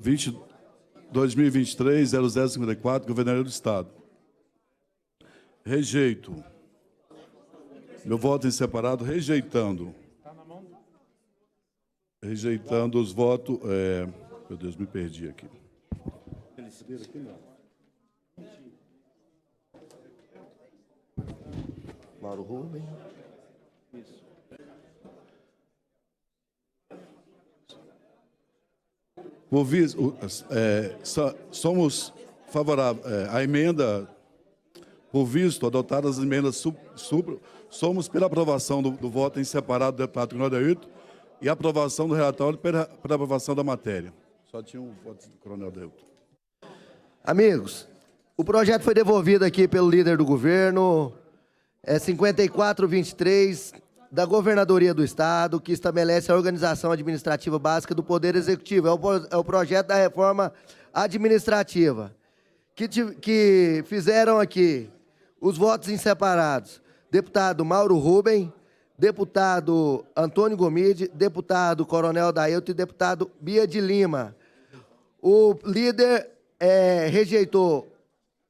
2023-0054, Governadoria do Estado. Rejeito. Meu voto em separado, rejeitando. Rejeitando os votos... meu Deus, me perdi aqui. Mauro Rubem. Isso. Somos favoráveis à emenda, por visto, adotadas as emendas somos pela aprovação do voto em separado do deputado Coronel Ailton e aprovação do relatório pela aprovação da matéria. Só tinha um voto do Coronel Ailton. Amigos, o projeto foi devolvido aqui pelo líder do governo, 5423, da Governadoria do Estado, que estabelece a organização administrativa básica do Poder Executivo. É o projeto da reforma administrativa, que fizeram aqui os votos em separados. Deputado Mauro Rubem, deputado Antônio Gomide, deputado Coronel Ailton e deputado Bia de Lima. O líder rejeitou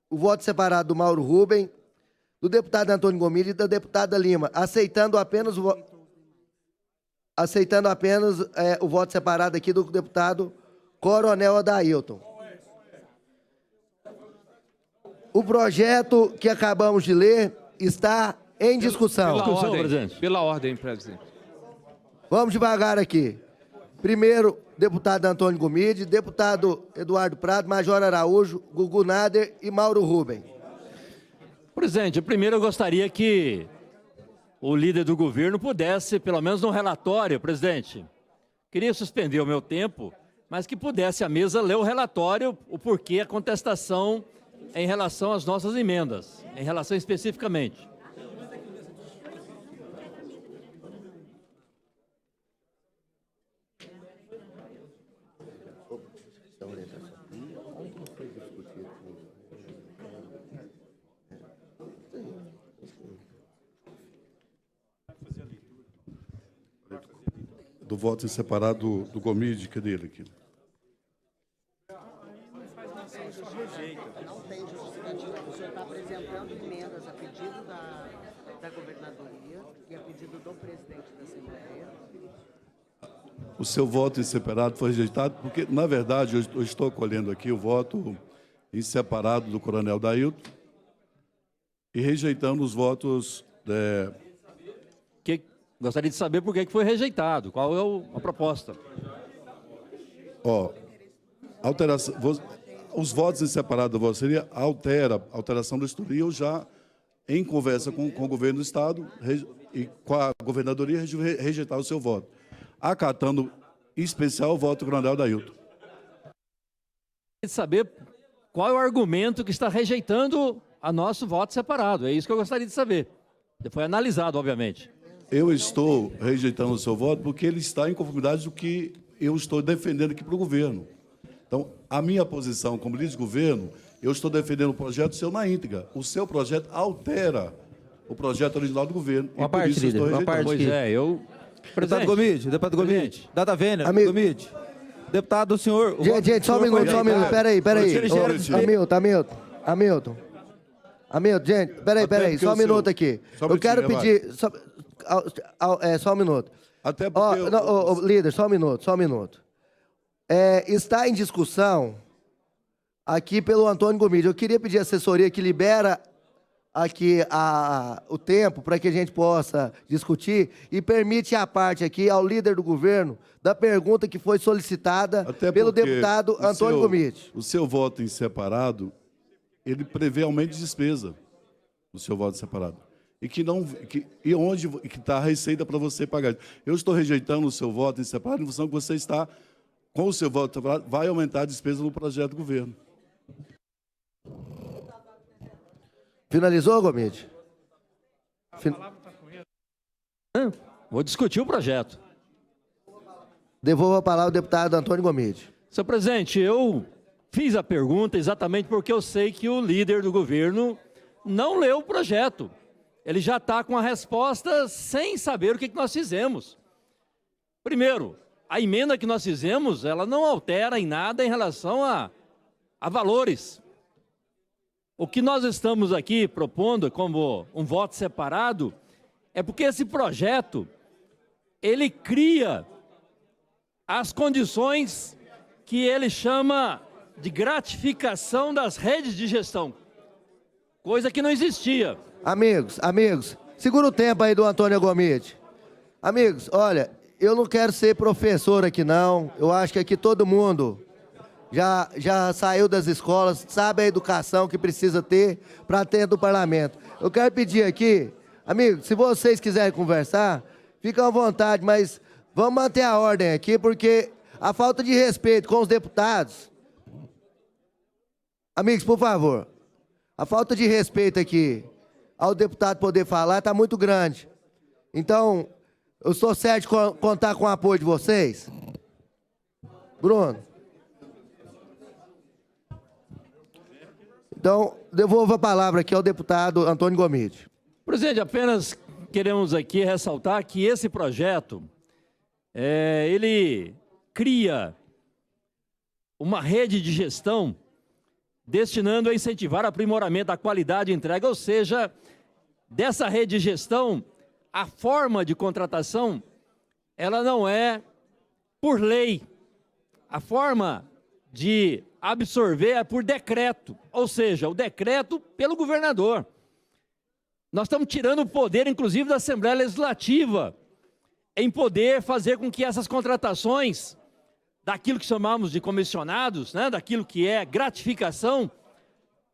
o voto separado do Mauro Rubem, do deputado Antônio Gomide e da deputada Lima, aceitando apenas o voto separado aqui do deputado Coronel Ailton. O projeto que acabamos de ler está em discussão. Pela ordem, presidente. Vamos devagar aqui. Primeiro, deputado Antônio Gomide, deputado Eduardo Prado, Major Araújo, Gugu Nader e Mauro Rubem. Presidente, primeiro eu gostaria que o líder do governo pudesse, pelo menos no relatório, presidente, queria suspender o meu tempo, mas que pudesse a mesa ler o relatório, o porquê a contestação em relação às nossas emendas, em relação especificamente. Do voto em separado do Gomide, que é dele aqui. Não tem justificativa. O senhor está apresentando emendas a pedido da governadoria e a pedido do presidente da Assembleia. O seu voto em separado foi rejeitado porque, na verdade, eu estou acolhendo aqui o voto em separado do Coronel Dailton e rejeitando os votos... Gostaria de saber por que foi rejeitado, qual é a proposta. Alteração, os votos em separado da vossa seria alteração da estrutura. E eu já, em conversa com o governo do Estado e com a governadoria, rejeitar o seu voto, acatando em especial o voto do Coronel Dailton. De saber qual é o argumento que está rejeitando a nosso voto separado. É isso que eu gostaria de saber. Foi analisado, obviamente. Eu estou rejeitando o seu voto porque ele está em conformidade do que eu estou defendendo aqui para o governo. Então, a minha posição como líder de governo, eu estou defendendo o projeto seu na íntegra. O seu projeto altera o projeto original do governo. Uma parte, líder, uma parte. Pois é, eu... Deputado Gomide, Data Vênia, Gomide. Deputado, o senhor... Gente, só um minuto. Peraí. Hamilton, gente, peraí, só um minuto aqui. Eu quero pedir... Só um minuto. Até porque... Líder, só um minuto. Está em discussão aqui pelo Antônio Gomide. Eu queria pedir a assessoria que libera aqui o tempo para que a gente possa discutir e permite a parte aqui ao líder do governo da pergunta que foi solicitada pelo deputado Antônio Gomide. O seu voto em separado, ele prevê aumento de despesa no seu voto separado. E onde está a receita para você pagar? Eu estou rejeitando o seu voto em separado em função que você está, com o seu voto separado, vai aumentar a despesa no projeto do governo. Finalizou, Gomide? Vou discutir o projeto. Devolvo a palavra ao deputado Antônio Gomide. Senhor presidente, eu fiz a pergunta exatamente porque eu sei que o líder do governo não leu o projeto. Ele já está com a resposta sem saber o que nós fizemos. Primeiro, a emenda que nós fizemos, ela não altera em nada em relação a valores. O que nós estamos aqui propondo como um voto separado é porque esse projeto, ele cria as condições que ele chama de gratificação das redes de gestão, coisa que não existia. Amigos, segura o tempo aí do Antônio Gomide. Amigos, olha, eu não quero ser professor aqui não, eu acho que aqui todo mundo já saiu das escolas, sabe a educação que precisa ter para ter do parlamento. Eu quero pedir aqui, amigos, se vocês quiserem conversar, fiquem à vontade, mas vamos manter a ordem aqui, porque a falta de respeito com os deputados... Amigos, por favor, a falta de respeito aqui ao deputado poder falar está muito grande. Então, eu estou certo de contar com o apoio de vocês? Bruno? Então, devolvo a palavra aqui ao deputado Antônio Gomide. Presidente, apenas queremos aqui ressaltar que esse projeto, ele cria uma rede de gestão destinando a incentivar o aprimoramento da qualidade de entrega, ou seja, dessa rede de gestão, a forma de contratação, ela não é por lei. A forma de absorver é por decreto, ou seja, o decreto pelo governador. Nós estamos tirando o poder, inclusive, da Assembleia Legislativa, em poder fazer com que essas contratações, daquilo que chamamos de comissionados, né, daquilo que é gratificação,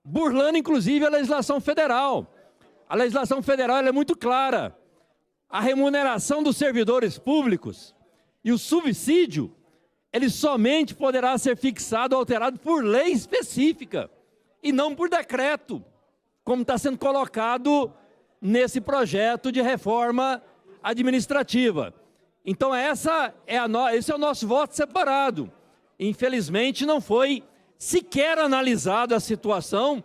burlando, inclusive, a legislação federal. A legislação federal ela é muito clara. A remuneração dos servidores públicos e o subsídio, ele somente poderá ser fixado ou alterado por lei específica e não por decreto, como está sendo colocado nesse projeto de reforma administrativa. Então esse é o nosso voto separado. Infelizmente não foi sequer analisada a situação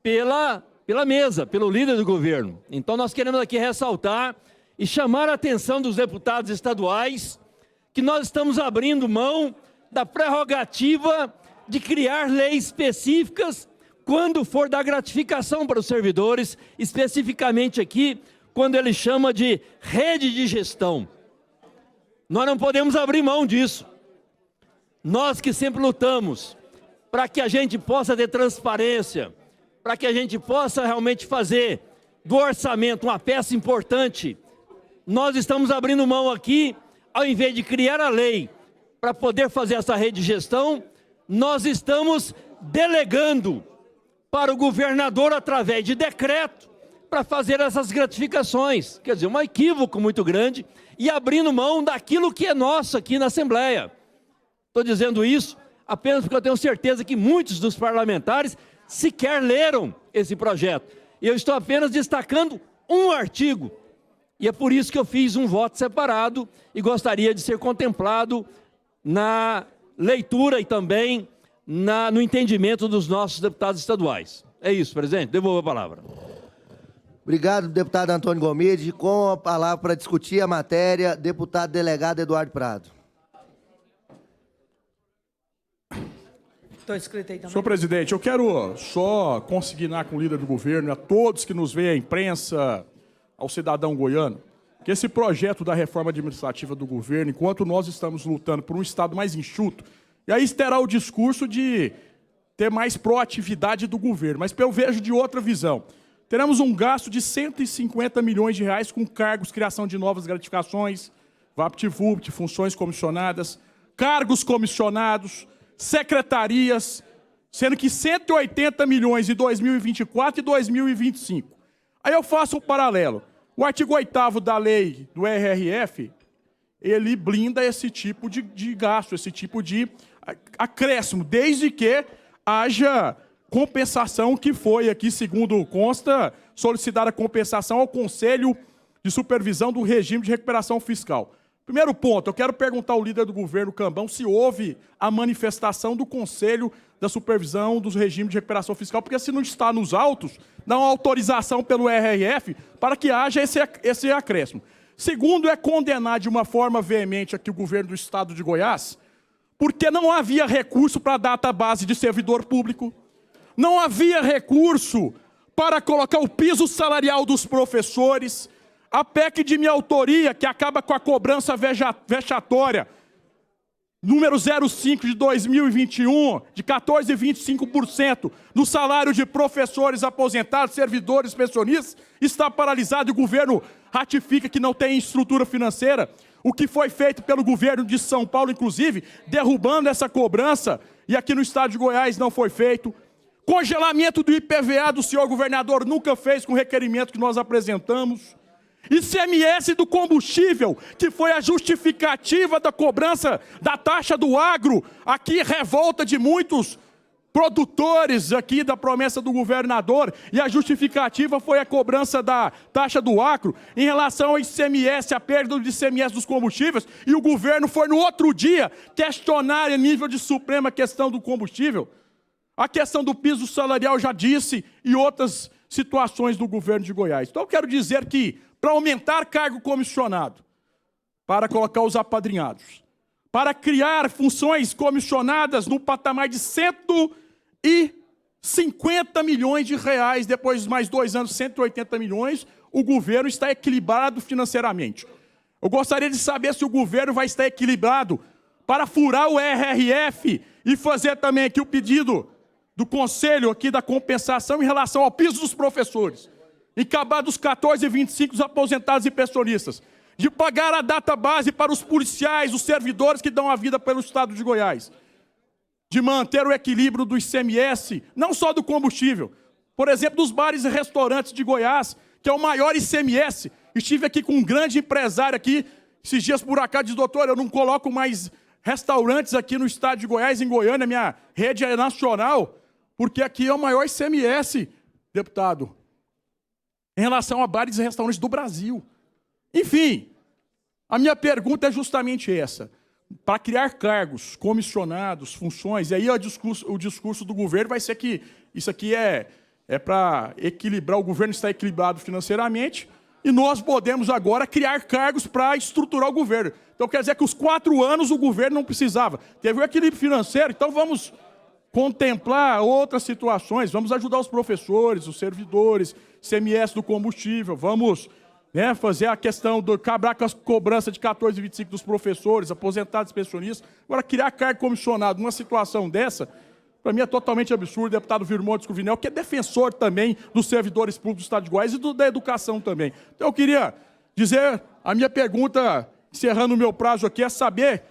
pela mesa, pelo líder do governo. Então nós queremos aqui ressaltar e chamar a atenção dos deputados estaduais que nós estamos abrindo mão da prerrogativa de criar leis específicas quando for dar gratificação para os servidores, especificamente aqui, quando ele chama de rede de gestão. Nós não podemos abrir mão disso. Nós que sempre lutamos para que a gente possa ter transparência, para que a gente possa realmente fazer do orçamento uma peça importante, nós estamos abrindo mão aqui, ao invés de criar a lei para poder fazer essa rede de gestão, nós estamos delegando para o governador, através de decreto, para fazer essas gratificações. Quer dizer, um equívoco muito grande e abrindo mão daquilo que é nosso aqui na Assembleia. Estou dizendo isso apenas porque eu tenho certeza que muitos dos parlamentares sequer leram esse projeto. Eu estou apenas destacando um artigo. E é por isso que eu fiz um voto separado e gostaria de ser contemplado na leitura e também no entendimento dos nossos deputados estaduais. É isso, presidente. Devolvo a palavra. Obrigado, deputado Antônio Gomide. Com a palavra para discutir a matéria, deputado delegado Eduardo Prado. Estou inscrito aí também. Senhor presidente, eu quero só consignar com o líder do governo, a todos que nos veem, à imprensa, ao cidadão goiano, que esse projeto da reforma administrativa do governo, enquanto nós estamos lutando por um Estado mais enxuto, e aí terá o discurso de ter mais proatividade do governo, mas eu vejo de outra visão. Teremos um gasto de 150 milhões de reais com cargos, criação de novas gratificações, VaptVupt, funções comissionadas, cargos comissionados, secretarias, sendo que 180 milhões em 2024 e 2025. Aí eu faço um paralelo. O artigo 8º da lei do RRF, ele blinda esse tipo de gasto, esse tipo de acréscimo, desde que haja compensação, que foi aqui, segundo consta, solicitada compensação ao Conselho de Supervisão do Regime de Recuperação Fiscal. Primeiro ponto, eu quero perguntar ao líder do governo, Cambão, se houve a manifestação do Conselho da Supervisão do Regime de Recuperação Fiscal, porque se não está nos autos, dá uma autorização pelo RRF para que haja esse acréscimo. Segundo, é condenar de uma forma veemente aqui o governo do Estado de Goiás, porque não havia recurso para a database de servidor público, não havia recurso para colocar o piso salarial dos professores, a PEC de minha autoria, que acaba com a cobrança vexatória, número 05 de 2021, de 14,25% no salário de professores aposentados, servidores, pensionistas, está paralisado e o governo ratifica que não tem estrutura financeira. O que foi feito pelo governo de São Paulo, inclusive, derrubando essa cobrança, e aqui no estado de Goiás não foi feito. Congelamento do IPVA do senhor governador nunca fez com o requerimento que nós apresentamos. ICMS do combustível, que foi a justificativa da cobrança da taxa do agro, aqui revolta de muitos produtores aqui da promessa do governador, e a justificativa foi a cobrança da taxa do agro em relação ao ICMS, a perda do ICMS dos combustíveis, e o governo foi no outro dia questionar a nível de Suprema a questão do combustível. A questão do piso salarial já disse, e outras situações do governo de Goiás. Então eu quero dizer que, para aumentar cargo comissionado, para colocar os apadrinhados, para criar funções comissionadas no patamar de 150 milhões de reais, depois de mais 2 anos, 180 milhões, o governo está equilibrado financeiramente. Eu gostaria de saber se o governo vai estar equilibrado para furar o RRF e fazer também aqui o pedido do Conselho aqui da compensação em relação ao piso dos professores, acabar dos 14,25 dos aposentados e pensionistas, de pagar a data base para os policiais, os servidores que dão a vida pelo estado de Goiás, de manter o equilíbrio do ICMS, não só do combustível, por exemplo, dos bares e restaurantes de Goiás, que é o maior ICMS. Estive aqui com um grande empresário aqui, esses dias por acaso, diz, doutor, eu não coloco mais restaurantes aqui no estado de Goiás, em Goiânia, minha rede é nacional, porque aqui é o maior ICMS, deputado, em relação a bares e restaurantes do Brasil. Enfim, a minha pergunta é justamente essa. Para criar cargos, comissionados, funções, e aí o discurso do governo vai ser que isso aqui é para equilibrar, o governo está equilibrado financeiramente, e nós podemos agora criar cargos para estruturar o governo. Então quer dizer que os 4 anos o governo não precisava. Teve o equilíbrio financeiro, então vamos contemplar outras situações. Vamos ajudar os professores, os servidores, CMS do combustível, vamos, né, fazer a questão do acabar com as cobranças de 14,25 dos professores, aposentados e pensionistas. Agora, criar cargo comissionado numa situação dessa, para mim é totalmente absurdo. Deputado Virmontes Cruvinel, que é defensor também dos servidores públicos do Estado de Goiás e da educação também. Então, eu queria dizer, a minha pergunta, encerrando o meu prazo aqui, é saber,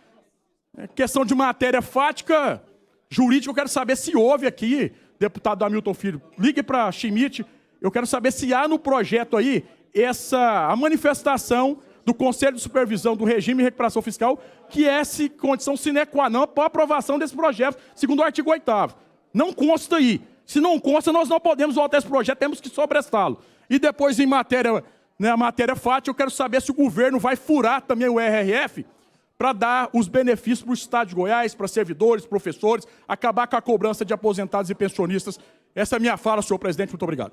questão de matéria fática, jurídica, eu quero saber se houve aqui, deputado Hamilton Filho, ligue para a Schmidt, eu quero saber se há no projeto aí a manifestação do Conselho de Supervisão do Regime de Recuperação Fiscal, que é condição sine qua non para a aprovação desse projeto, segundo o artigo 8º. Não consta aí. Se não consta, nós não podemos votar esse projeto, temos que sobrestá-lo. E depois, em matéria, né, a matéria fática, eu quero saber se o governo vai furar também o RRF para dar os benefícios para o Estado de Goiás, para servidores, professores, acabar com a cobrança de aposentados e pensionistas. Essa é a minha fala, senhor presidente. Muito obrigado.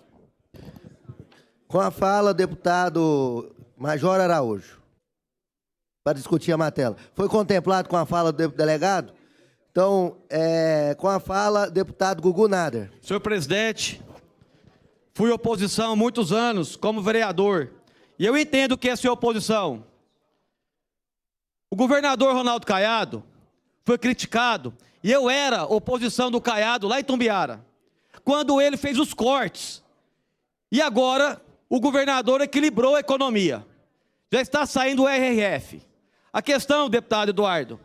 Com a fala, deputado Major Araújo, para discutir a matéria. Foi contemplado com a fala do delegado? Então, com a fala, deputado Gugu Nader. Senhor presidente, fui oposição há muitos anos como vereador, e eu entendo que é ser oposição. O governador Ronaldo Caiado foi criticado, e eu era oposição do Caiado lá em Tumbiara, quando ele fez os cortes. E agora o governador equilibrou a economia. Já está saindo o RRF. A questão, deputado Eduardo,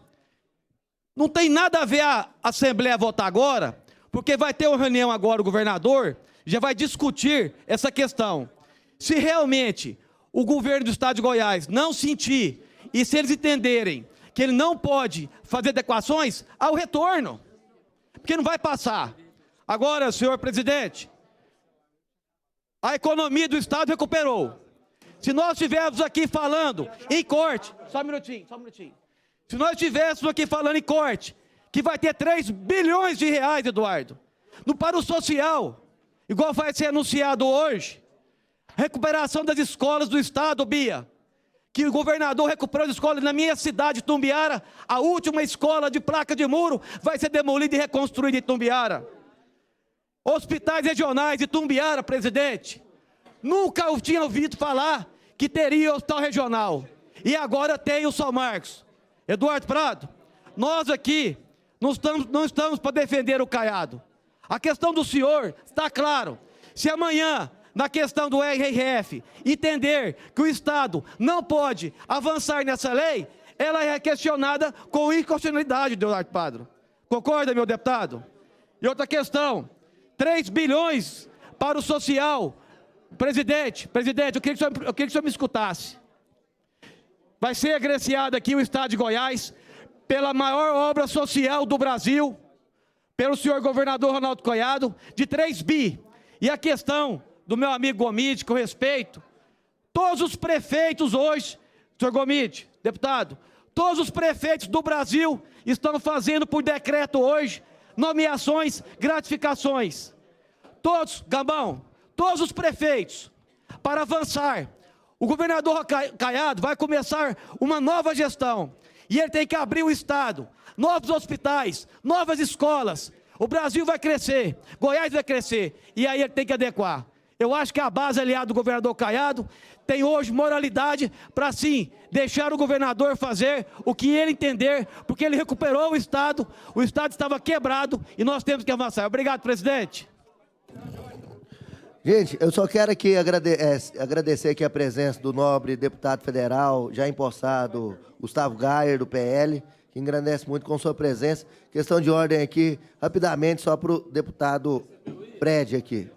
não tem nada a ver a Assembleia votar agora, porque vai ter uma reunião agora, o governador já vai discutir essa questão. Se realmente o governo do Estado de Goiás não sentir, e se eles entenderem que ele não pode fazer adequações, há o retorno, porque não vai passar. Agora, senhor presidente, a economia do Estado recuperou. Se nós estivéssemos aqui falando em corte, só um minutinho. Se nós estivéssemos aqui falando em corte, que vai ter 3 bilhões de reais, Eduardo, para o social, igual vai ser anunciado hoje, recuperação das escolas do Estado, Bia, que o governador recuperou as escolas na minha cidade, Tumbiara, a última escola de placa de muro vai ser demolida e reconstruída em Tumbiara. Hospitais regionais de Tumbiara, presidente, nunca eu tinha ouvido falar que teria hospital regional. E agora tem o São Marcos. Eduardo Prado, nós aqui não estamos para defender o Caiado. A questão do senhor está claro. Se amanhã, na questão do RRF, entender que o Estado não pode avançar nessa lei, ela é questionada com inconstitucionalidade, Eduardo Prado. Concorda, meu deputado? E outra questão, 3 bilhões para o social. Presidente, eu queria que o senhor me escutasse. Vai ser agraciado aqui o Estado de Goiás pela maior obra social do Brasil, pelo senhor governador Ronaldo Caiado, de 3 bi. E a questão do meu amigo Gomide, que eu respeito, todos os prefeitos hoje, senhor Gomide, deputado, todos os prefeitos do Brasil estão fazendo por decreto hoje nomeações, gratificações. Todos, Gambão, todos os prefeitos, para avançar. O governador Caiado vai começar uma nova gestão, e ele tem que abrir o Estado, novos hospitais, novas escolas. O Brasil vai crescer, Goiás vai crescer, e aí ele tem que adequar. Eu acho que a base aliada do governador Caiado tem hoje moralidade para, sim, deixar o governador fazer o que ele entender, porque ele recuperou o Estado estava quebrado e nós temos que avançar. Obrigado, presidente. Gente, eu só quero aqui agradecer aqui a presença do nobre deputado federal, já empossado, Gustavo Gayer, do PL, que engrandece muito com sua presença. Questão de ordem aqui, rapidamente, só para o deputado Prédio aqui.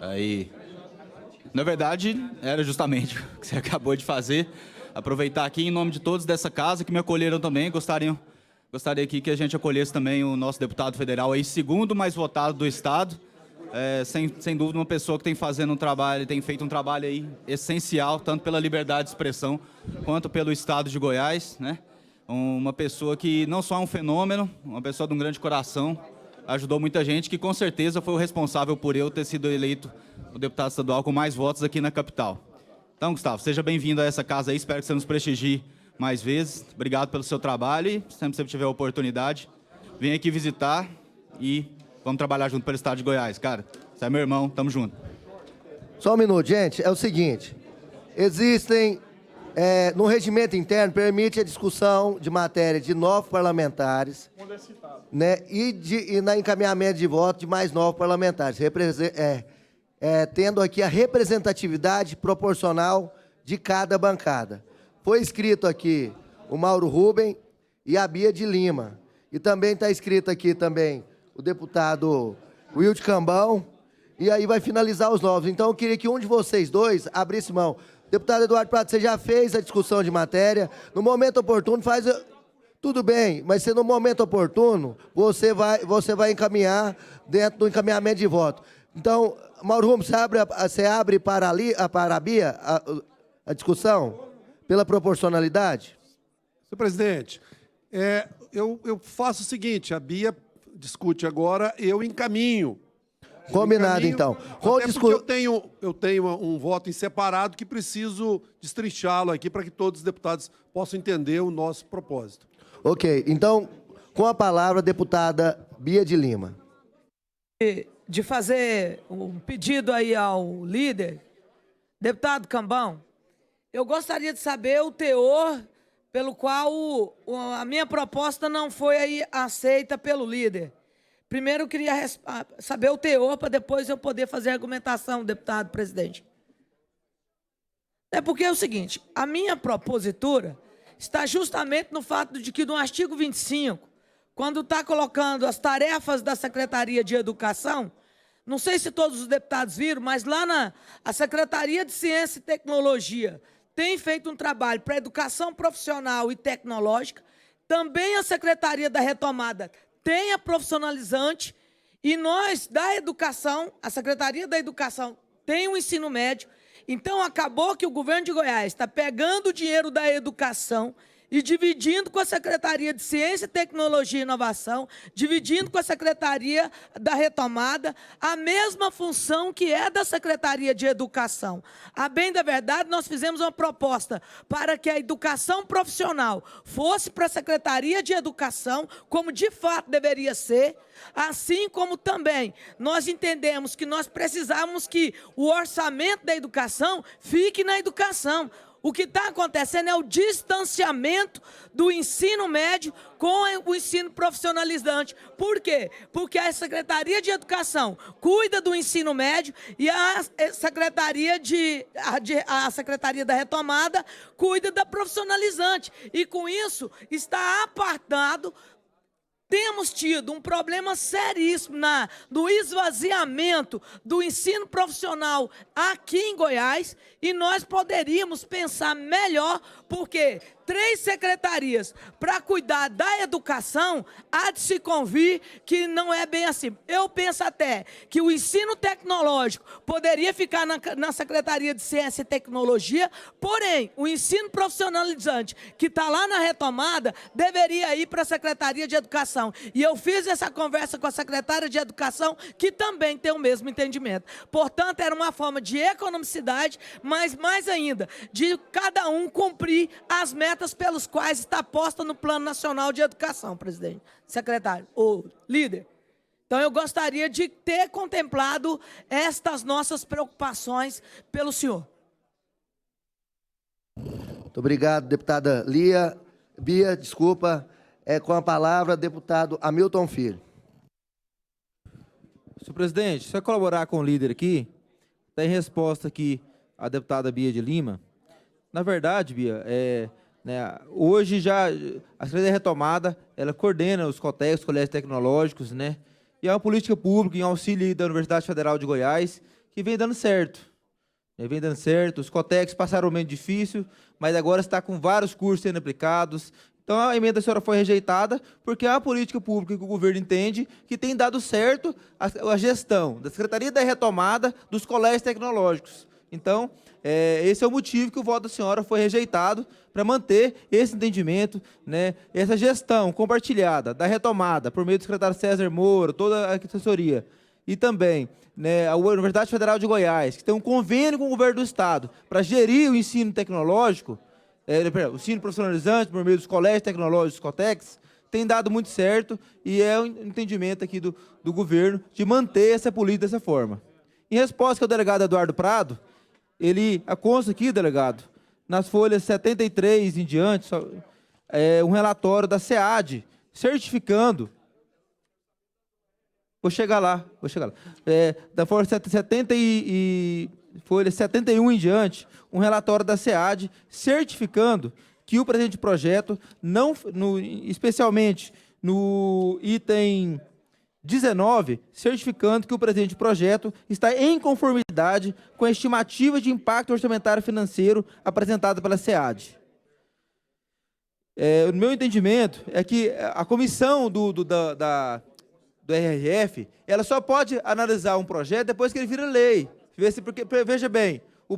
Aí, na verdade, era justamente o que você acabou de fazer. Aproveitar aqui em nome de todos dessa casa que me acolheram também. Gostaria aqui que a gente acolhesse também o nosso deputado federal aí, segundo mais votado do Estado. Sem dúvida, uma pessoa que tem feito um trabalho aí essencial, tanto pela liberdade de expressão quanto pelo Estado de Goiás, né? Uma pessoa que não só é um fenômeno, uma pessoa de um grande coração, ajudou muita gente, que com certeza foi o responsável por eu ter sido eleito o deputado estadual com mais votos aqui na capital. Então, Gustavo, seja bem-vindo a essa casa aí, espero que você nos prestigie mais vezes. Obrigado pelo seu trabalho e sempre que você tiver a oportunidade, vem aqui visitar e vamos trabalhar junto pelo estado de Goiás, cara. Você é meu irmão, tamo junto. Só um minuto, gente. É o seguinte. Existem, no regimento interno, permite a discussão de matéria de 9 parlamentares, né, e na encaminhamento de voto de mais 9 parlamentares, tendo aqui a representatividade proporcional de cada bancada. Foi escrito aqui o Mauro Rubem e a Bia de Lima. E também está escrito aqui também o deputado Wilde Cambão, e aí vai finalizar os novos. Então, eu queria que um de vocês dois abrisse mão. Deputado Eduardo Prado, você já fez a discussão de matéria. No momento oportuno, faz... Tudo bem, mas se no momento oportuno, você vai encaminhar dentro do encaminhamento de voto. Então, Mauro Rubem, você abre para a Bia a discussão? Pela proporcionalidade? Senhor presidente, eu faço o seguinte, a Bia discute agora, eu encaminho. Combinado, então. Até porque eu tenho um voto em separado que preciso destrinchá-lo aqui para que todos os deputados possam entender o nosso propósito. Ok, então, com a palavra, a deputada Bia de Lima. De fazer um pedido aí ao líder, deputado Cambão, eu gostaria de saber o teor pelo qual a minha proposta não foi aí aceita pelo líder. Primeiro, eu queria saber o teor para depois eu poder fazer a argumentação, deputado presidente. É porque é o seguinte, a minha propositura está justamente no fato de que no artigo 25, quando está colocando as tarefas da Secretaria de Educação, não sei se todos os deputados viram, mas lá a Secretaria de Ciência e Tecnologia tem feito um trabalho para educação profissional e tecnológica, também a Secretaria da Retomada tem a profissionalizante, e nós, da educação, a Secretaria da Educação tem o ensino médio, então acabou que o governo de Goiás está pegando o dinheiro da educação e dividindo com a Secretaria de Ciência, Tecnologia e Inovação, dividindo com a Secretaria da Retomada, a mesma função que é da Secretaria de Educação. A bem da verdade, nós fizemos uma proposta para que a educação profissional fosse para a Secretaria de Educação, como de fato deveria ser, assim como também nós entendemos que nós precisamos que o orçamento da educação fique na educação. O que está acontecendo é o distanciamento do ensino médio com o ensino profissionalizante. Por quê? Porque a Secretaria de Educação cuida do ensino médio e a Secretaria da Retomada cuida da profissionalizante. E com isso está apartado. Temos tido um problema seríssimo no esvaziamento do ensino profissional aqui em Goiás, e nós poderíamos pensar melhor, porque 3 secretarias para cuidar da educação, há de se convir que não é bem assim. Eu penso até que o ensino tecnológico poderia ficar na Secretaria de Ciência e Tecnologia, porém, o ensino profissionalizante, que está lá na Retomada, deveria ir para a Secretaria de Educação. E eu fiz essa conversa com a secretária de Educação, que também tem o mesmo entendimento. Portanto, era uma forma de economicidade, mas mais ainda, de cada um cumprir as metas pelos quais está posta no Plano Nacional de Educação, presidente, secretário, ou líder. Então, eu gostaria de ter contemplado estas nossas preocupações pelo senhor. Muito obrigado, deputada Bia, desculpa. Com a palavra, deputado Hamilton Filho. Senhor presidente, se eu colaborar com o líder aqui, tem resposta aqui à deputada Bia de Lima. Na verdade, Bia, hoje já a Secretaria da Retomada, ela coordena os COTECs, os colégios tecnológicos, né? E é uma política pública em auxílio da Universidade Federal de Goiás que vem dando certo. Vem dando certo, os COTECs passaram um momento difícil, mas agora está com vários cursos sendo aplicados. Então, a emenda da senhora foi rejeitada porque é uma política pública que o governo entende que tem dado certo a gestão da Secretaria da Retomada dos colégios tecnológicos. Então, esse é o motivo que o voto da senhora foi rejeitado, para manter esse entendimento, né, essa gestão compartilhada da Retomada, por meio do secretário César Moura, toda a assessoria, e também, né, a Universidade Federal de Goiás, que tem um convênio com o governo do Estado para gerir o ensino tecnológico, o ensino profissionalizante por meio dos colégios tecnológicos, Cotex, tem dado muito certo e é um entendimento aqui do governo de manter essa política dessa forma. Em resposta ao delegado Eduardo Prado, ele consta aqui, delegado, nas folhas 73 em diante, um relatório da SEAD certificando. Vou chegar lá. Da folha 71 em diante, um relatório da SEAD certificando que o presente projeto, especialmente no item 19, certificando que o presente projeto está em conformidade com a estimativa de impacto orçamentário financeiro apresentada pela SEAD. O meu entendimento é que a comissão do RRF, ela só pode analisar um projeto depois que ele vira lei. Porque, veja bem, o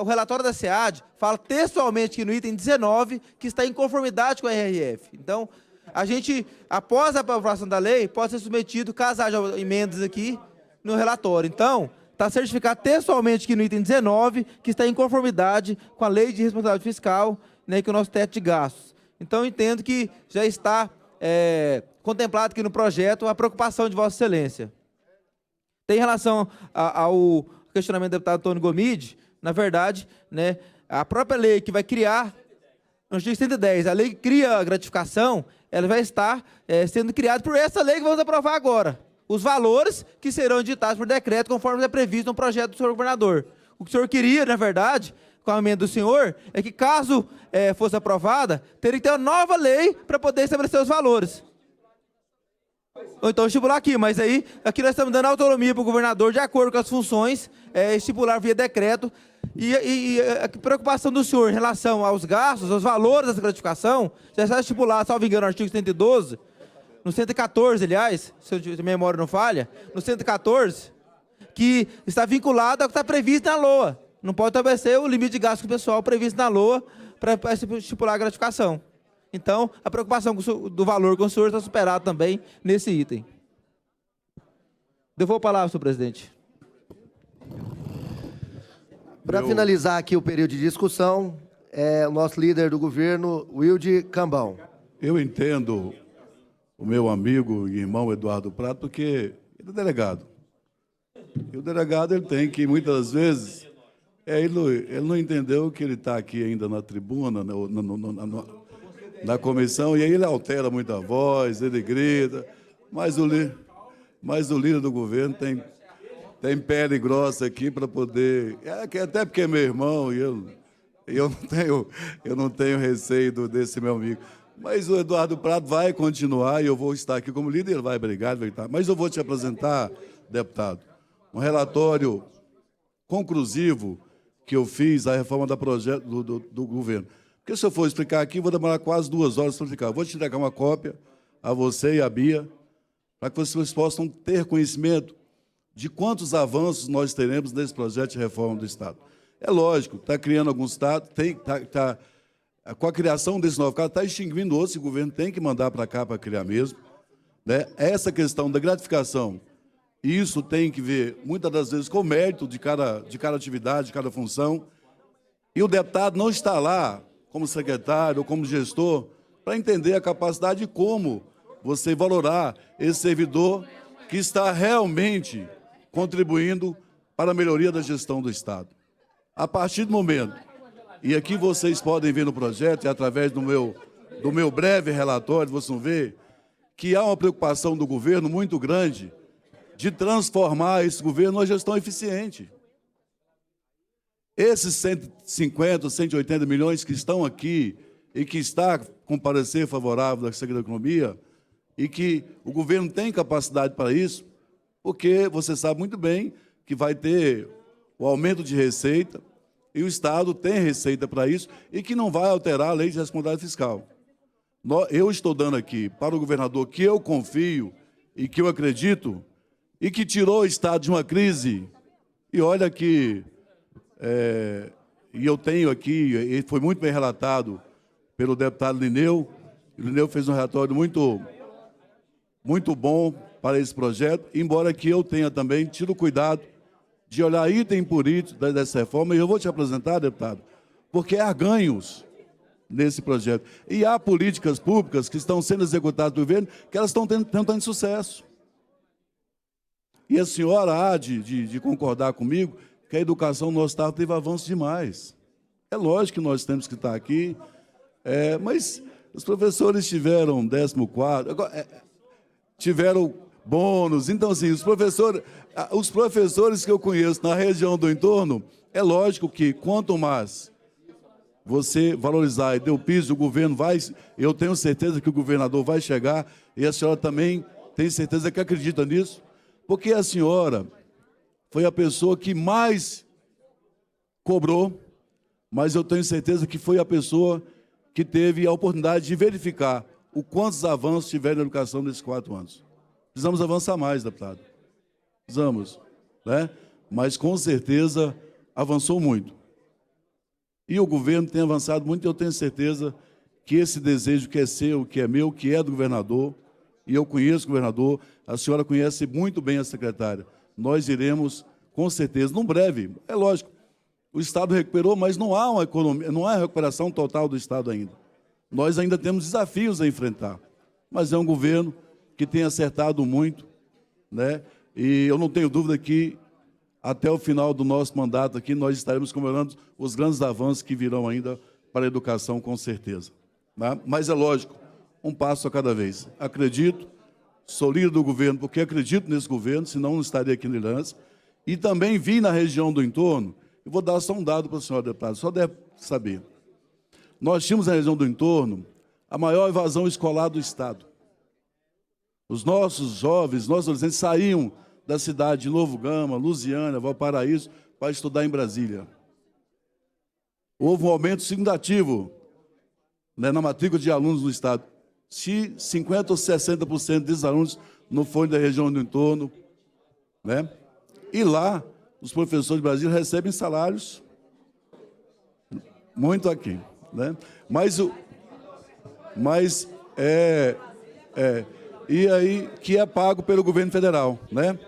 relatório da SEAD fala textualmente que no item 19 que está em conformidade com a RRF. Então, a gente, após a aprovação da lei, pode ser submetido, caso haja emendas aqui, no relatório. Então, está certificado textualmente que no item 19 que está em conformidade com a lei de responsabilidade fiscal, né, que é o nosso teto de gastos. Então, eu entendo que já está contemplado aqui no projeto a preocupação de Vossa Excelência. Tem relação ao questionamento do deputado Antônio Gomide, na verdade, né, a própria lei que vai criar, no artigo 110, a lei que cria a gratificação, ela vai estar sendo criada por essa lei que vamos aprovar agora. Os valores que serão editados por decreto, conforme é previsto no projeto do senhor governador. O que o senhor queria, na verdade, com a emenda do senhor, é que caso fosse aprovada, teria que ter uma nova lei para poder estabelecer os valores. Ou então estipular aqui, mas aí, aqui nós estamos dando autonomia para o governador, de acordo com as funções, estipular via decreto, e a preocupação do senhor em relação aos gastos, aos valores dessa gratificação, já está estipulado, salvo engano, no artigo 112, no 114, aliás, se a memória não falha, no 114, que está vinculado ao que está previsto na LOA. Não pode estabelecer o limite de gasto pessoal previsto na LOA para estipular a gratificação. Então, a preocupação do valor com o senhor está superada também nesse item. Devolvo a palavra, senhor presidente. Para finalizar aqui o período de discussão, o nosso líder do governo, Wilde Cambão. Eu entendo o meu amigo e irmão Eduardo Prado, porque ele é delegado. E o delegado ele tem que, muitas vezes, ele não entendeu que ele está aqui ainda na tribuna, na comissão, e aí ele altera muito a voz, ele grita, mas o líder do governo tem pele grossa aqui para poder... até porque é meu irmão e eu não tenho receio desse meu amigo. Mas o Eduardo Prado vai continuar e eu vou estar aqui como líder, ele vai brigar, mas eu vou te apresentar, deputado, um relatório conclusivo que eu fiz, a reforma do projeto do governo. Porque se eu for explicar aqui, vou demorar quase 2 horas para explicar. Vou te entregar uma cópia, a você e a Bia, para que vocês possam ter conhecimento de quantos avanços nós teremos nesse projeto de reforma do Estado. É lógico, está criando alguns estados, com a criação desse novo caso, está extinguindo outros, e o governo tem que mandar para cá para criar mesmo. Né? Essa questão da gratificação, isso tem que ver, muitas das vezes, com o mérito de cada atividade, de cada função, e o deputado não está lá como secretário ou como gestor, para entender a capacidade de como você valorar esse servidor que está realmente contribuindo para a melhoria da gestão do Estado. A partir do momento, e aqui vocês podem ver no projeto, e através do meu breve relatório, vocês vão ver que há uma preocupação do governo muito grande de transformar esse governo numa gestão eficiente. Esses 150, 180 milhões que estão aqui e que está com parecer favorável da Secretaria da Economia e que o governo tem capacidade para isso, porque você sabe muito bem que vai ter o aumento de receita e o Estado tem receita para isso e que não vai alterar a lei de responsabilidade fiscal. Eu estou dando aqui para o governador que eu confio e que eu acredito e que tirou o Estado de uma crise. E olha que... e eu tenho aqui, e foi muito bem relatado pelo deputado Lineu. O Lineu fez um relatório muito bom para esse projeto, embora que eu tenha também tido cuidado de olhar item por item dessa reforma, e eu vou te apresentar, deputado, porque há ganhos nesse projeto. E há políticas públicas que estão sendo executadas do governo que elas estão tendo sucesso. E a senhora há de concordar comigo que a educação no nosso Estado teve avanço demais. É lógico que nós temos que estar aqui, mas os professores tiveram 14º, tiveram bônus. Então, assim, os professores que eu conheço na região do entorno, é lógico que quanto mais você valorizar e der o piso, o governo vai... Eu tenho certeza que o governador vai chegar, e a senhora também tem certeza que acredita nisso, porque a senhora foi a pessoa que mais cobrou, mas eu tenho certeza que foi a pessoa que teve a oportunidade de verificar o quantos avanços tiveram na educação nesses 4 anos. Precisamos avançar mais, deputado. Precisamos, né? Mas, com certeza, avançou muito. E o governo tem avançado muito, e eu tenho certeza que esse desejo que é seu, que é meu, que é do governador, e eu conheço o governador, a senhora conhece muito bem a secretária. Nós iremos, com certeza, num breve, é lógico, o Estado recuperou, mas não há uma economia, não há recuperação total do Estado ainda. Nós ainda temos desafios a enfrentar, mas é um governo que tem acertado muito, né? E eu não tenho dúvida que até o final do nosso mandato aqui nós estaremos comemorando os grandes avanços que virão ainda para a educação, com certeza, né? Mas é lógico, um passo a cada vez. Acredito, sou líder do governo porque acredito nesse governo, senão não estaria aqui na liderança, e também vi na região do entorno. Eu vou dar só um dado para a senhora, deputada, só deve saber. Nós tínhamos na região do entorno a maior evasão escolar do Estado. Os nossos jovens, nossos adolescentes saíam da cidade de Novo Gama, Lusiânia, Valparaíso, para estudar em Brasília. Houve um aumento significativo, né, na matrícula de alunos no Estado. Se 50% ou 60% desses alunos não forem da região do entorno, né? E lá, os professores de Brasília recebem salários muito aqui, né? E aí que é pago pelo governo federal, né?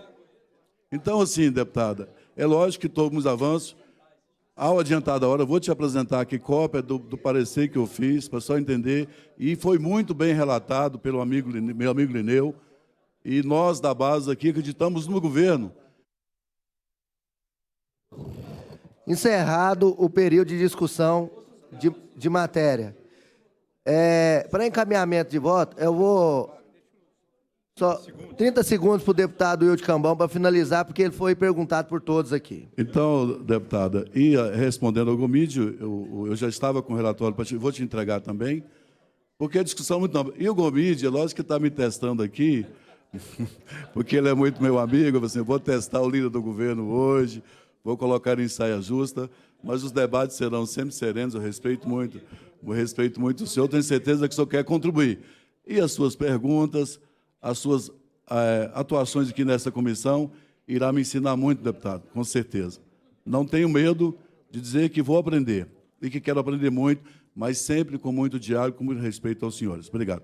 Então, assim, deputada, é lógico que todos os avanços. Ao adiantar da hora, vou te apresentar aqui cópia do parecer que eu fiz, para só entender, e foi muito bem relatado pelo meu amigo Lineu, e nós da base aqui acreditamos no governo. Encerrado o período de discussão de matéria. Para encaminhamento de voto, eu vou... Só 30 segundos para o deputado Wilde Cambão para finalizar, porque ele foi perguntado por todos aqui. Então, deputada, e respondendo ao Gomídio, eu já estava com o relatório, vou te entregar também, porque a discussão é muito nova. E o Gomídio, é lógico que está me testando aqui, porque ele é muito meu amigo, assim, vou testar o líder do governo hoje, vou colocar em saia justa, mas os debates serão sempre serenos, eu respeito muito o senhor, tenho certeza que o senhor quer contribuir. E as suas perguntas, as suas atuações aqui nessa comissão, irá me ensinar muito, deputado, com certeza. Não tenho medo de dizer que vou aprender, e que quero aprender muito, mas sempre com muito diálogo, com muito respeito aos senhores. Obrigado.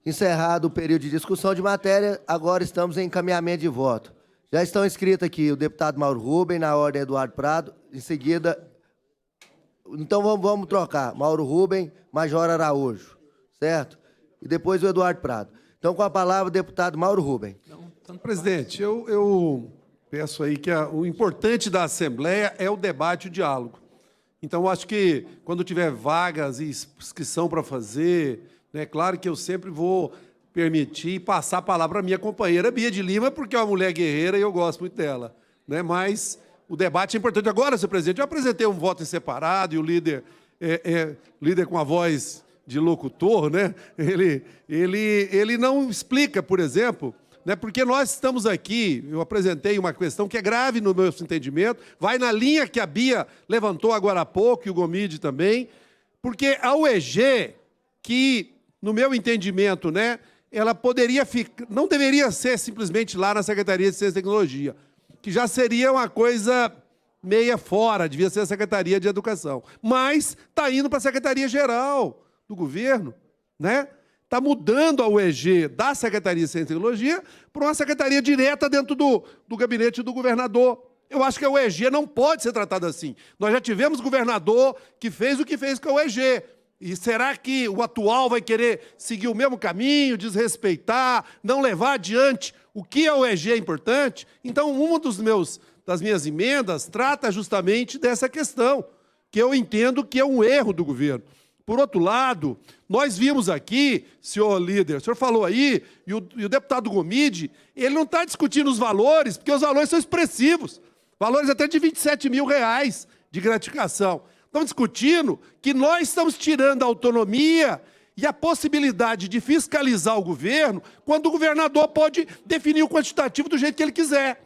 Encerrado o período de discussão de matéria, agora estamos em encaminhamento de voto. Já estão inscritos aqui o deputado Mauro Rubem, na ordem Eduardo Prado, em seguida... Então vamos trocar, Mauro Rubem, Major Araújo, certo? E depois o Eduardo Prado. Então, com a palavra, o deputado Mauro Rubem. Presidente, eu peço aí que o importante da Assembleia é o debate e o diálogo. Então, eu acho que quando tiver vagas e inscrição para fazer, né, claro que eu sempre vou permitir passar a palavra para a minha companheira Bia de Lima, porque é uma mulher guerreira e eu gosto muito dela, né? Mas o debate é importante. Agora, senhor presidente, eu apresentei um voto em separado e o líder líder com a voz de locutor, né? Ele não explica, por exemplo, né? Porque nós estamos aqui, eu apresentei uma questão que é grave no meu entendimento, vai na linha que a Bia levantou agora há pouco, e o Gomide também, porque a UEG, que, no meu entendimento, né, ela poderia ficar, não deveria ser simplesmente lá na Secretaria de Ciência e Tecnologia, que já seria uma coisa meia fora, devia ser a Secretaria de Educação, mas está indo para a Secretaria-Geral do governo, né? está mudando a UEG da Secretaria de Ciência e Tecnologia para uma secretaria direta dentro do gabinete do governador. Eu acho que a UEG não pode ser tratada assim. Nós já tivemos governador que fez o que fez com a UEG. E será que o atual vai querer seguir o mesmo caminho, desrespeitar, não levar adiante o que a UEG é importante? Então, uma das minhas emendas trata justamente dessa questão, que eu entendo que é um erro do governo. Por outro lado, nós vimos aqui, senhor líder, o senhor falou aí, e o deputado Gomide, ele não está discutindo os valores, porque os valores são expressivos. Valores até de R$27 mil de gratificação. Estamos discutindo que nós estamos tirando a autonomia e a possibilidade de fiscalizar o governo quando o governador pode definir o quantitativo do jeito que ele quiser.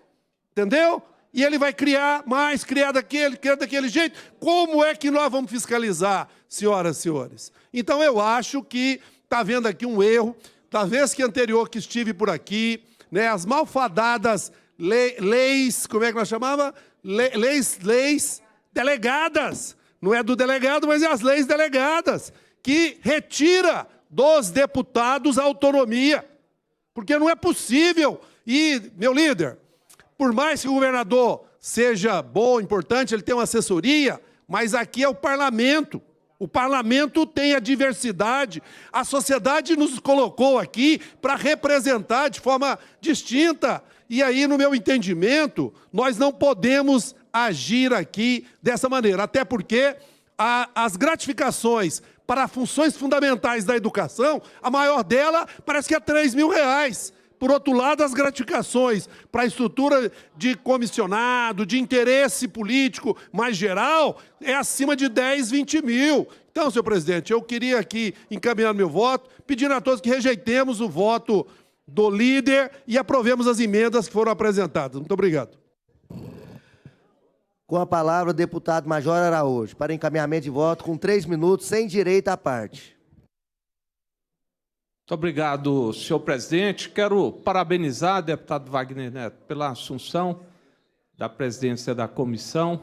Entendeu? E ele vai criar mais, criar daquele jeito. Como é que nós vamos fiscalizar, senhoras e senhores? Então, eu acho que está havendo aqui um erro. Da vez que anterior que estive por aqui, né, as malfadadas leis, como é que nós chamava? Leis delegadas. Não é do delegado, mas é as leis delegadas, que retira dos deputados a autonomia. Porque não é possível. E, meu líder, por mais que o governador seja bom, importante, ele tem uma assessoria, mas aqui é o parlamento. O parlamento tem a diversidade. A sociedade nos colocou aqui para representar de forma distinta. E aí, no meu entendimento, nós não podemos agir aqui dessa maneira. Até porque as gratificações para funções fundamentais da educação, a maior dela parece que é R$3 mil. Por outro lado, as gratificações para a estrutura de comissionado, de interesse político mais geral, é acima de 10, 20 mil. Então, senhor presidente, eu queria aqui, encaminhar meu voto, pedindo a todos que rejeitemos o voto do líder e aprovemos as emendas que foram apresentadas. Muito obrigado. Com a palavra, o deputado Major Araújo, para encaminhamento de voto, com 3 minutos, sem direito à parte. Muito obrigado, senhor presidente. Quero parabenizar o deputado Wagner Neto pela assunção da presidência da comissão,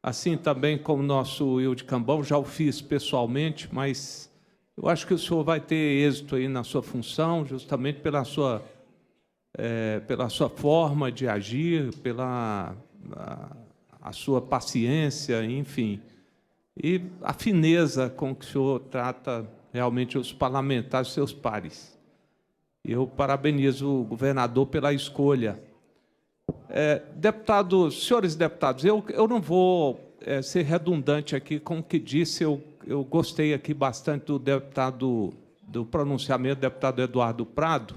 assim também como o nosso Wilde Cambão, já o fiz pessoalmente, mas eu acho que o senhor vai ter êxito aí na sua função, justamente pela sua forma de agir, pela a sua paciência, enfim, e a fineza com que o senhor trata realmente os parlamentares, seus pares. Eu parabenizo o governador pela escolha. Senhores deputados, eu não vou ser redundante aqui com o que disse, eu gostei aqui bastante do pronunciamento do deputado Eduardo Prado,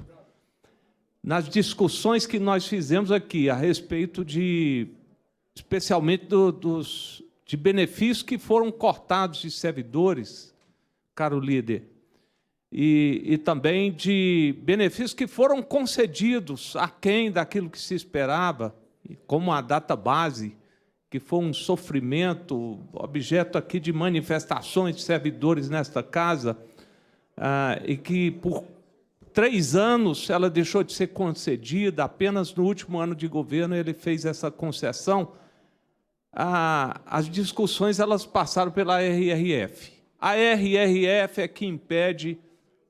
nas discussões que nós fizemos aqui a respeito especialmente de benefícios que foram cortados de servidores, caro líder, e também de benefícios que foram concedidos aquém daquilo que se esperava, como a data base, que foi um sofrimento, objeto aqui de manifestações de servidores nesta casa, e que por 3 anos ela deixou de ser concedida, apenas no último ano de governo ele fez essa concessão. As discussões elas passaram pela RRF. A RRF é que impede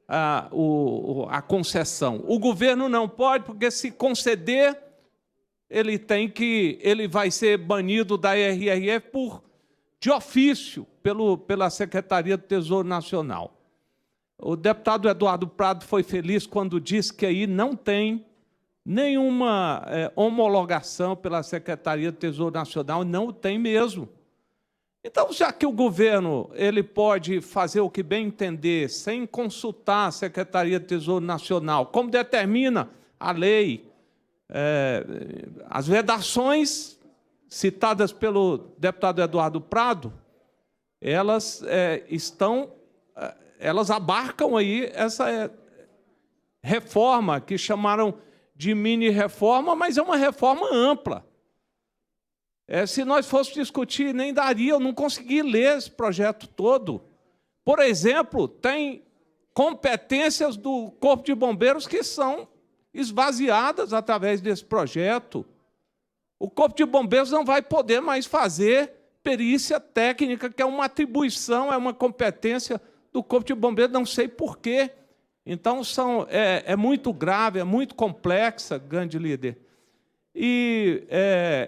a concessão. O governo não pode, porque se conceder, ele vai ser banido da RRF de ofício pela Secretaria do Tesouro Nacional. O deputado Eduardo Prado foi feliz quando disse que aí não tem nenhuma homologação pela Secretaria do Tesouro Nacional, não tem mesmo. Então, já que o governo ele pode fazer o que bem entender, sem consultar a Secretaria do Tesouro Nacional, como determina a lei, as vedações citadas pelo deputado Eduardo Prado, elas abarcam aí essa reforma que chamaram de mini-reforma, mas é uma reforma ampla. Se nós fôssemos discutir, nem daria, eu não consegui ler esse projeto todo. Por exemplo, tem competências do Corpo de Bombeiros que são esvaziadas através desse projeto. O Corpo de Bombeiros não vai poder mais fazer perícia técnica, que é uma atribuição, é uma competência do Corpo de Bombeiros, não sei por quê. Então, é muito grave, é muito complexa, grande líder. E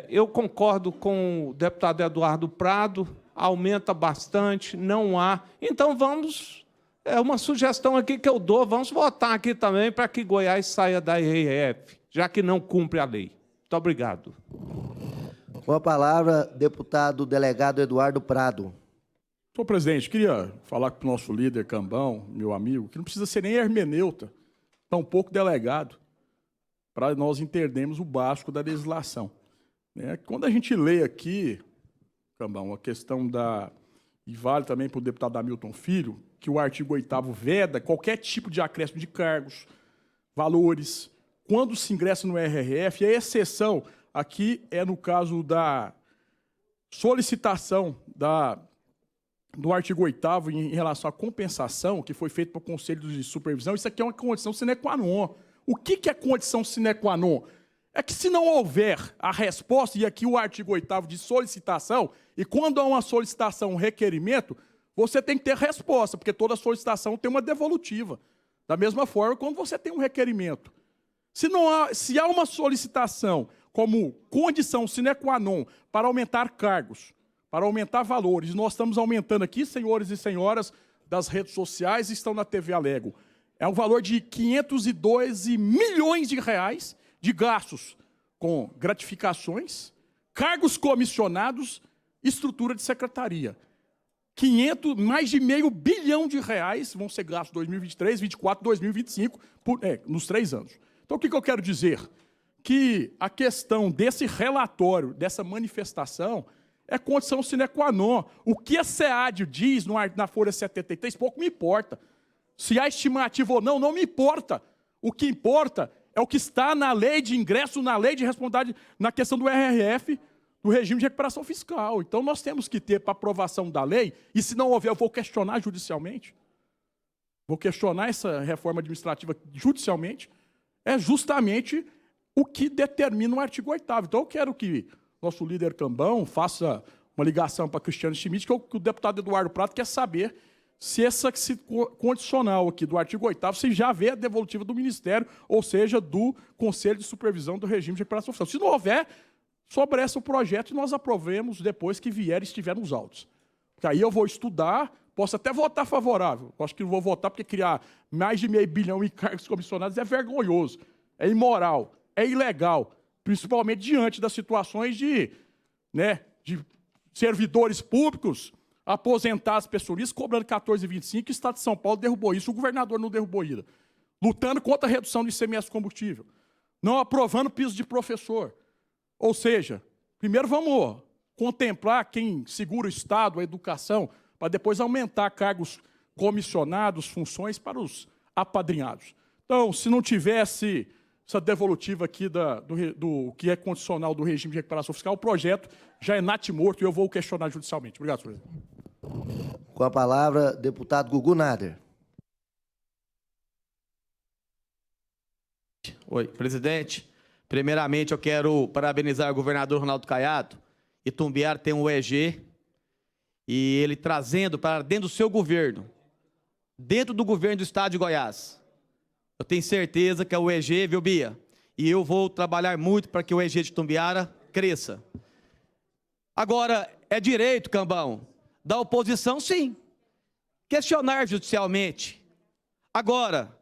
eu concordo com o deputado Eduardo Prado, aumenta bastante, não há. Então, vamos... É uma sugestão aqui que eu dou, vamos votar aqui também para que Goiás saia da ERF, já que não cumpre a lei. Muito obrigado. Com a palavra, deputado delegado Eduardo Prado. Senhor presidente, queria falar com o nosso líder Cambão, meu amigo, que não precisa ser nem hermeneuta, tampouco delegado, para nós entendermos o básico da legislação. Quando a gente lê aqui, Cambão, a questão da... E vale também para o deputado Hamilton Filho, que o artigo 8º veda qualquer tipo de acréscimo de cargos, valores, quando se ingressa no RRF, e a exceção aqui é no caso da solicitação do artigo 8º em relação à compensação, que foi feita pelo Conselho de Supervisão. Isso aqui é uma condição sine qua non. O que é condição sine qua non? É que se não houver a resposta, e aqui o artigo 8º de solicitação, e quando há uma solicitação, um requerimento, você tem que ter resposta, porque toda solicitação tem uma devolutiva. Da mesma forma, quando você tem um requerimento. Se há uma solicitação como condição sine qua non para aumentar cargos, para aumentar valores, nós estamos aumentando aqui, senhores e senhoras das redes sociais, estão na TV Alego. É um valor de 512 milhões de reais de gastos com gratificações, cargos comissionados, estrutura de secretaria. Mais de R$500 bilhão vão ser gastos em 2023, 2024, 2025, nos 3 anos. Então, o que eu quero dizer? Que a questão desse relatório, dessa manifestação, é condição sine qua non. O que a SEAD diz na Folha 73, pouco me importa. Se há estimativa ou não, não me importa. O que importa é o que está na lei de ingresso, na lei de responsabilidade, na questão do RRF, do regime de recuperação fiscal. Então, nós temos que ter, para aprovação da lei, e se não houver, eu vou questionar judicialmente, vou questionar essa reforma administrativa judicialmente, é justamente o que determina o artigo 8º. Então, eu quero que nosso líder Cambão faça uma ligação para Cristiano Schmidt, que o deputado Eduardo Prado quer saber se essa condicional aqui do artigo 8º, se já vê a devolutiva do Ministério, ou seja, do Conselho de Supervisão do Regime de Recuperação Fiscal. Se não houver, sobressa o projeto e nós aprovemos depois que vier e estiver nos autos. Porque aí eu vou estudar, posso até votar favorável. Acho que não vou votar porque criar mais de R$500 bilhão em cargos comissionados é vergonhoso, é imoral, é ilegal, principalmente diante das situações de servidores públicos aposentados pensionistas cobrando 14,25, e o Estado de São Paulo derrubou isso, o governador não derrubou ainda. Lutando contra a redução do ICMS do combustível, não aprovando piso de professor. Ou seja, primeiro vamos contemplar quem segura o Estado, a educação, para depois aumentar cargos comissionados, funções para os apadrinhados. Então, se não tivesse essa devolutiva aqui do que é condicional do regime de recuperação fiscal, o projeto já é natimorto e eu vou questionar judicialmente. Obrigado, senhor presidente. Com a palavra, deputado Gugu Nader. Oi, presidente. Primeiramente, eu quero parabenizar o governador Ronaldo Caiado. Itumbiara tem um EG e ele trazendo para dentro do seu governo, dentro do governo do Estado de Goiás. Eu tenho certeza que é o EG, viu, Bia? E eu vou trabalhar muito para que o EG de Itumbiara cresça. Agora, é direito, Cambão, da oposição, sim, questionar judicialmente. Agora,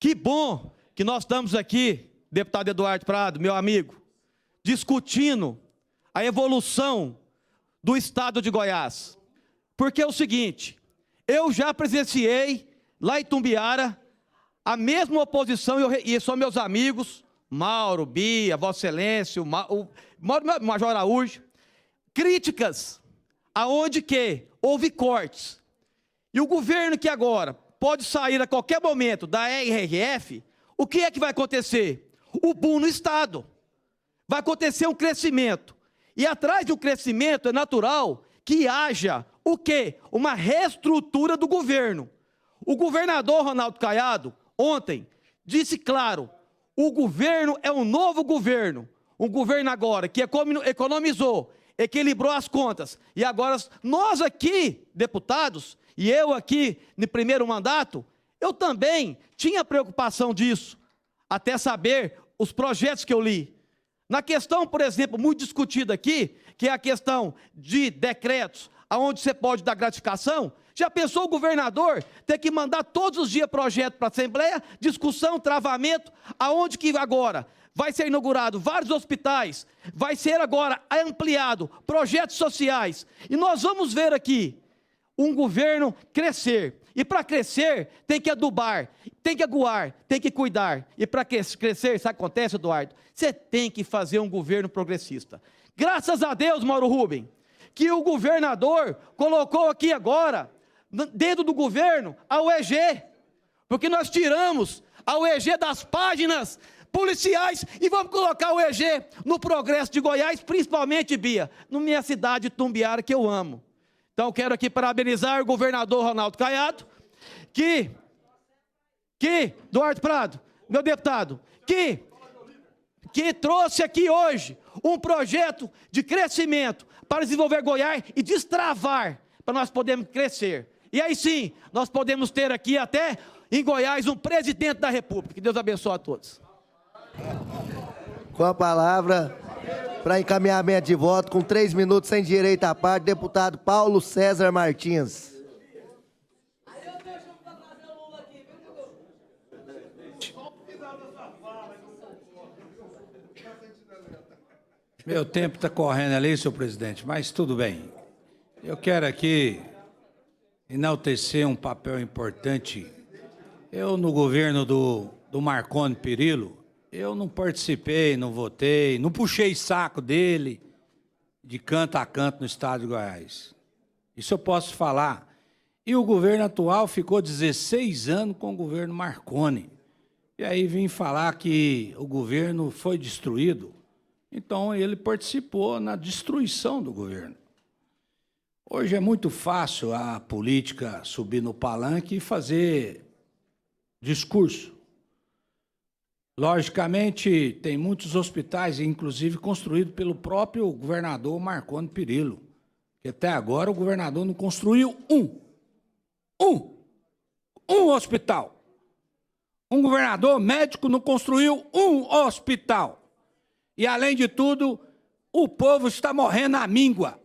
que bom que nós estamos aqui, deputado Eduardo Prado, meu amigo, discutindo a evolução do Estado de Goiás. Porque é o seguinte, eu já presenciei lá em Itumbiara a mesma oposição, e são meus amigos, Mauro, Bia, Vossa Excelência, o Major Araújo, críticas aonde que houve cortes. E o governo que agora pode sair a qualquer momento da RRF, o que é que vai acontecer? O boom no Estado. Vai acontecer um crescimento. E atrás do crescimento é natural que haja o quê? Uma reestrutura do governo. O governador Ronaldo Caiado, ontem, disse claro, o governo é um novo governo. Um governo agora que economizou, equilibrou as contas. E agora nós aqui, deputados, e eu aqui no primeiro mandato, Eu também tinha preocupação disso, até saber os projetos que eu li. Na questão, por exemplo, muito discutida aqui, que é a questão de decretos, aonde você pode dar gratificação, já pensou o governador ter que mandar todos os dias projeto para a Assembleia, discussão, travamento, aonde que agora vai ser inaugurado vários hospitais, vai ser agora ampliado projetos sociais, e nós vamos ver aqui um governo crescer. E para crescer, tem que adubar, tem que aguar, tem que cuidar. E para crescer, sabe o que acontece, Eduardo? Você tem que fazer um governo progressista. Graças a Deus, Mauro Rubem, que o governador colocou aqui agora, dentro do governo, a UEG. Porque nós tiramos a UEG das páginas policiais e vamos colocar a UEG no progresso de Goiás, principalmente, Bia, na minha cidade, Tumbiara, que eu amo. Então, quero aqui parabenizar o governador Ronaldo Caiado, que Eduardo Prado, meu deputado, que trouxe aqui hoje um projeto de crescimento para desenvolver Goiás e destravar, para nós podermos crescer. E aí sim, nós podemos ter aqui até em Goiás um presidente da República. Que Deus abençoe a todos. Com a palavra, para encaminhamento de voto, com 3 minutos sem direito à parte, deputado Paulo César Martins. Meu tempo está correndo ali, senhor presidente, mas tudo bem. Eu quero aqui enaltecer um papel importante. Eu, no governo do Marconi Perillo, eu não participei, não votei, não puxei saco dele de canto a canto no estado de Goiás. Isso eu posso falar. E o governo atual ficou 16 anos com o governo Marconi. E aí vim falar que o governo foi destruído. Então ele participou na destruição do governo. Hoje é muito fácil a política subir no palanque e fazer discurso. Logicamente, tem muitos hospitais, inclusive construídos pelo próprio governador Marconi Perillo, que até agora o governador não construiu um hospital. Um governador médico não construiu um hospital. E, além de tudo, o povo está morrendo à míngua.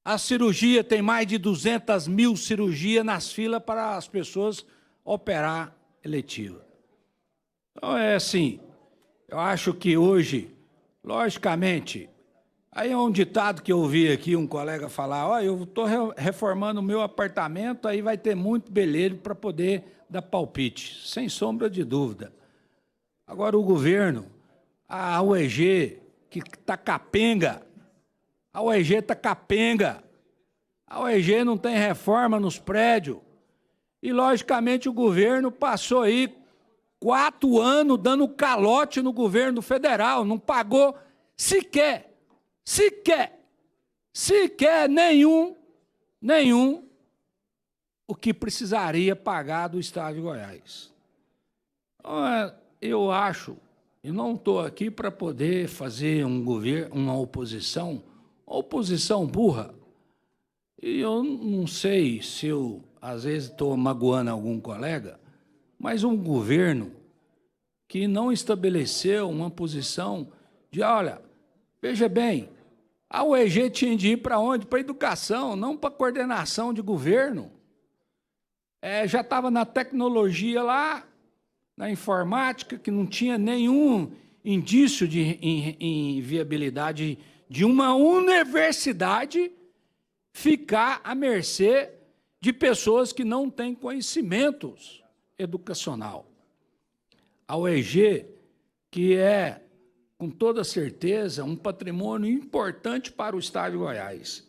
A cirurgia, tem mais de 200 mil cirurgias nas filas para as pessoas operar eletiva. Então, é assim, eu acho que hoje, logicamente, aí é um ditado que eu ouvi aqui um colega falar, ó, eu estou reformando o meu apartamento, aí vai ter muito beleza para poder dar palpite, sem sombra de dúvida. Agora o governo, a UEG, que está capenga, a UEG está capenga, a UEG não tem reforma nos prédios, e logicamente o governo passou aí 4 anos dando calote no governo federal, não pagou sequer nenhum o que precisaria pagar do estado de Goiás. Então, eu acho, e não estou aqui para poder fazer um governo, uma oposição burra, e eu não sei se eu, às vezes, estou magoando algum colega, mas um governo que não estabeleceu uma posição de, olha, veja bem, a UEG tinha de ir para onde? Para a educação, não para a coordenação de governo. Já estava na tecnologia lá, na informática, que não tinha nenhum indício de inviabilidade de uma universidade ficar à mercê de pessoas que não têm conhecimentos educacional. A UEG, que é, com toda certeza, um patrimônio importante para o estado de Goiás.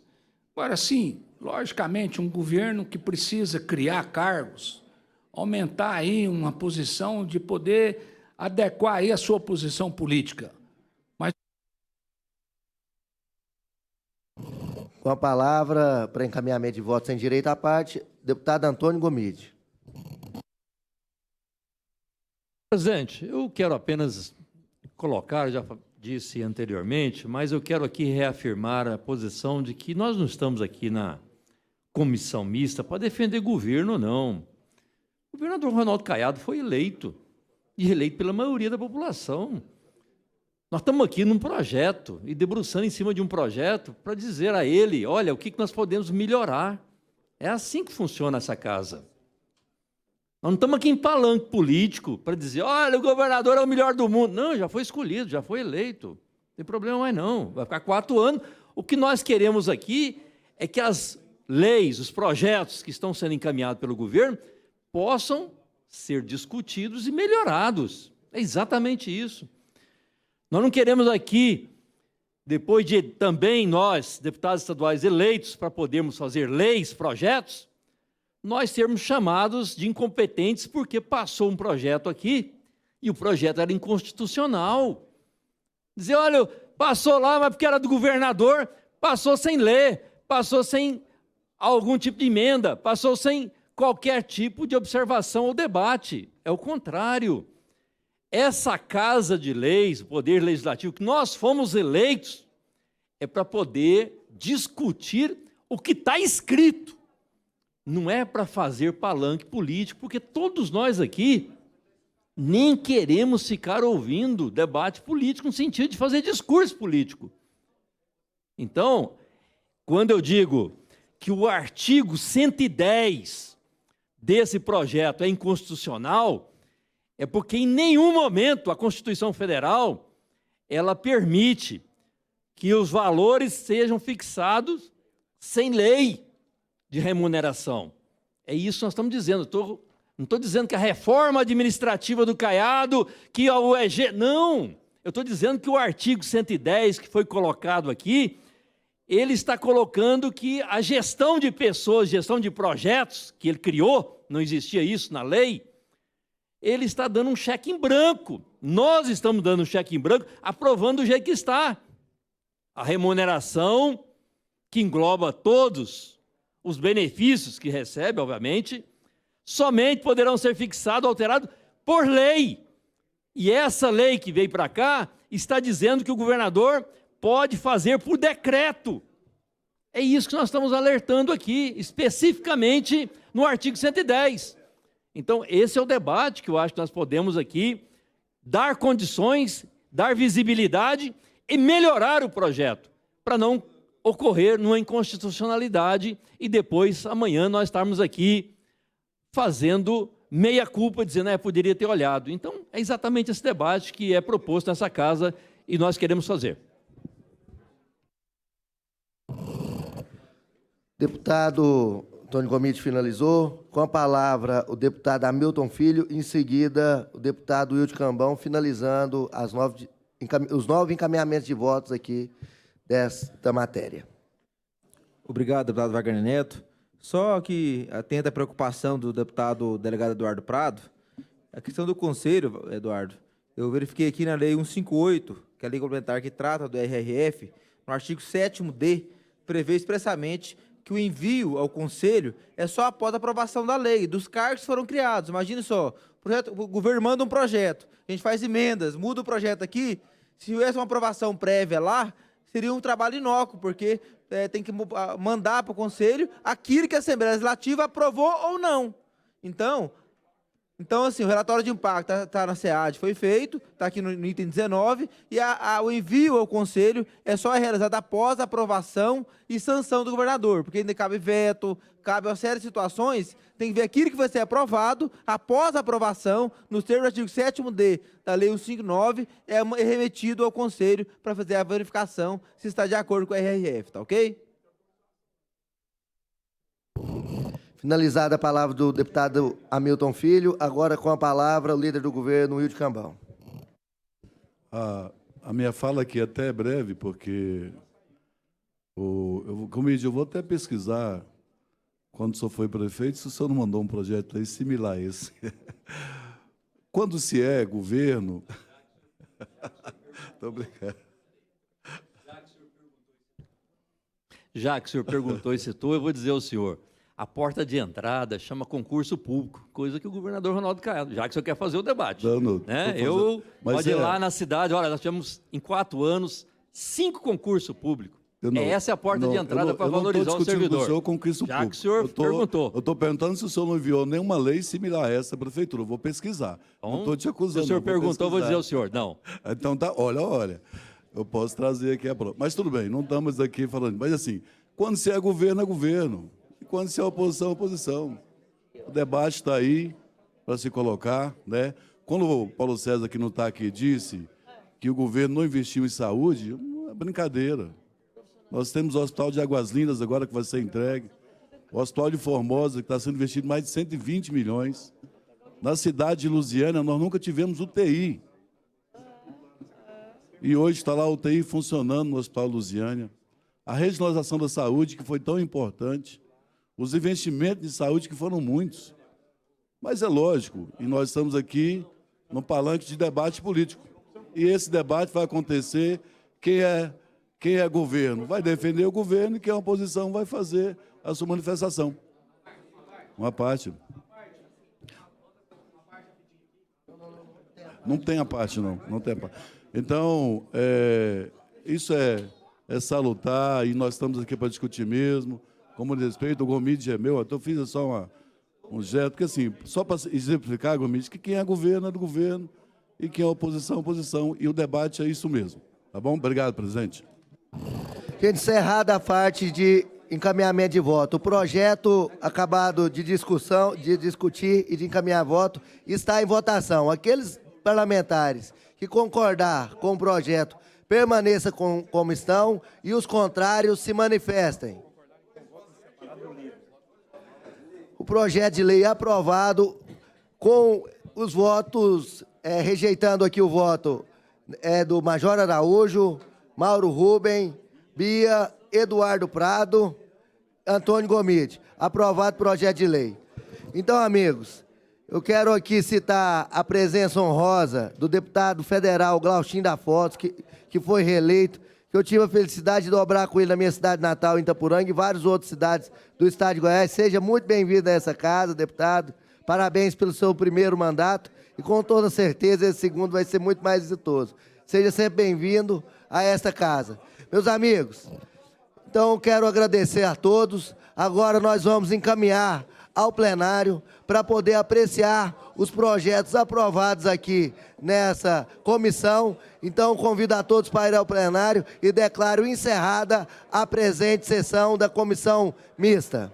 Agora, sim, logicamente, um governo que precisa criar cargos, aumentar aí uma posição de poder adequar aí a sua posição política. Mas... Com a palavra, para encaminhamento de voto sem direito à parte, deputado Antônio Gomide. Presidente, eu quero apenas colocar, já disse anteriormente, mas eu quero aqui reafirmar a posição de que nós não estamos aqui na comissão mista para defender governo, não. O governador Ronaldo Caiado foi eleito, e reeleito pela maioria da população. Nós estamos aqui num projeto, e debruçando em cima de um projeto, para dizer a ele, olha, o que nós podemos melhorar. É assim que funciona essa casa. Nós não estamos aqui em palanque político, para dizer, olha, o governador é o melhor do mundo. Não, já foi escolhido, já foi eleito. Não tem problema mais não, vai ficar 4 anos. O que nós queremos aqui é que as leis, os projetos que estão sendo encaminhados pelo governo, possam ser discutidos e melhorados. É exatamente isso. Nós não queremos aqui, depois de também nós, deputados estaduais eleitos, para podermos fazer leis, projetos, nós sermos chamados de incompetentes porque passou um projeto aqui e o projeto era inconstitucional. Dizer, olha, passou lá, mas porque era do governador, passou sem ler, passou sem algum tipo de emenda, passou sem qualquer tipo de observação ou debate. É o contrário. Essa Casa de Leis, o Poder Legislativo, que nós fomos eleitos, é para poder discutir o que está escrito. Não é para fazer palanque político, porque todos nós aqui nem queremos ficar ouvindo debate político no sentido de fazer discurso político. Então, quando eu digo que o artigo 110 desse projeto é inconstitucional, é porque em nenhum momento a Constituição Federal ela permite que os valores sejam fixados sem lei de remuneração. É isso que nós estamos dizendo. Não estou dizendo que a reforma administrativa do Caiado, que a UEG... Não! Eu estou dizendo que o artigo 110 que foi colocado aqui, ele está colocando que a gestão de pessoas, gestão de projetos, que ele criou, não existia isso na lei, ele está dando um cheque em branco. Nós estamos dando um cheque em branco, aprovando do jeito que está. A remuneração, que engloba todos os benefícios que recebe, obviamente, somente poderão ser fixados, alterados por lei. E essa lei que veio para cá está dizendo que o governador pode fazer por decreto. É isso que nós estamos alertando aqui, especificamente no artigo 110. Então, esse é o debate que eu acho que nós podemos aqui dar condições, dar visibilidade e melhorar o projeto, para não ocorrer numa inconstitucionalidade e depois, amanhã, nós estarmos aqui fazendo meia-culpa, dizendo, poderia ter olhado. Então, é exatamente esse debate que é proposto nessa casa e nós queremos fazer. Deputado Antônio Gomide finalizou. Com a palavra, o deputado Hamilton Filho, em seguida, o deputado Wilde Cambão, finalizando os 9 encaminhamentos de votos aqui desta matéria. Obrigado, deputado Wagner Neto. Só que atenta à preocupação do deputado delegado Eduardo Prado, a questão do conselho, Eduardo, eu verifiquei aqui na Lei 158, que é a lei complementar que trata do RRF, no artigo 7º-D, prevê expressamente que o envio ao conselho é só após a aprovação da lei, dos cargos que foram criados. Imagine só, o governo manda um projeto, a gente faz emendas, muda o projeto aqui, se houvesse uma aprovação prévia lá, seria um trabalho inócuo, porque tem que mandar para o Conselho aquilo que a Assembleia Legislativa aprovou ou não. Então assim, o relatório de impacto está na SEAD, foi feito, está aqui no item 19, e o envio ao Conselho é só realizado após a aprovação e sanção do governador, porque ainda cabe veto, cabe uma série de situações, tem que ver aquilo que vai ser aprovado, após a aprovação, nos termos do artigo 7º-D da Lei 159, é remetido ao Conselho para fazer a verificação se está de acordo com a RRF, tá ok? Finalizada a palavra do deputado Hamilton Filho, agora com a palavra o líder do governo, Wilde Cambão. A minha fala aqui até é breve, porque, como eu vou até pesquisar, quando o senhor foi prefeito, se o senhor não mandou um projeto aí similar a esse. Quando se é governo... Muito obrigado. Já que o senhor perguntou e citou, eu vou dizer ao senhor, a porta de entrada chama concurso público, coisa que o governador Ronaldo Caiado, já que o senhor quer fazer o debate. Né? Pode ir lá na cidade, olha, nós tivemos em 4 anos 5 concursos públicos. Essa é a porta de entrada para valorizar o servidor. Eu não estou discutindo com o senhor concurso Já público. que o senhor perguntou. Eu estou perguntando se o senhor não enviou nenhuma lei similar a essa à prefeitura. Eu vou pesquisar. Não estou te acusando. Se o senhor perguntou, eu vou dizer ao senhor, não. Então tá, olha. Eu posso trazer aqui a prova. Mas tudo bem, não estamos aqui falando. Mas assim, quando se é governo, é governo. E quando se é oposição, é oposição. O debate está aí para se colocar, né? Quando o Paulo César, que não está aqui, disse que o governo não investiu em saúde, é brincadeira. Nós temos o Hospital de Águas Lindas agora que vai ser entregue. O Hospital de Formosa, que está sendo investido mais de 120 milhões. Na cidade de Lusiânia, nós nunca tivemos UTI. E hoje está lá a UTI funcionando no Hospital Lusiânia. A regionalização da saúde, que foi tão importante. Os investimentos de saúde, que foram muitos. Mas é lógico, e nós estamos aqui no palanque de debate político. E esse debate vai acontecer, quem é governo vai defender o governo e quem é oposição vai fazer a sua manifestação. Uma parte. Não tem a parte, não. Não tem a parte. Então, isso é salutar e nós estamos aqui para discutir mesmo. Como respeito, o Gomide é meu, então eu fiz só um gesto, porque assim, só para exemplificar, Gomide, que quem é governo é do governo e quem é oposição é oposição, e o debate é isso mesmo. Tá bom? Obrigado, presidente. Gente, encerrada a parte de encaminhamento de voto. O projeto acabado de discutir e de encaminhar voto está em votação. Aqueles parlamentares que concordar com o projeto permaneça como estão e os contrários se manifestem. O projeto de lei aprovado com os votos, rejeitando aqui o voto do Major Araújo, Mauro Rubem, Bia, Eduardo Prado, Antônio Gomide. Aprovado o projeto de lei. Então, amigos, eu quero aqui citar a presença honrosa do deputado federal Glaustin da Fotos, que foi reeleito, que eu tive a felicidade de dobrar com ele na minha cidade natal, em Itapuranga, e várias outras cidades do estado de Goiás. Seja muito bem-vindo a essa casa, deputado. Parabéns pelo seu primeiro mandato e, com toda certeza, esse segundo vai ser muito mais exitoso. Seja sempre bem-vindo a esta casa. Meus amigos, então eu quero agradecer a todos. Agora nós vamos encaminhar ao plenário para poder apreciar os projetos aprovados aqui nessa comissão. Então, convido a todos para ir ao plenário e declaro encerrada a presente sessão da comissão mista.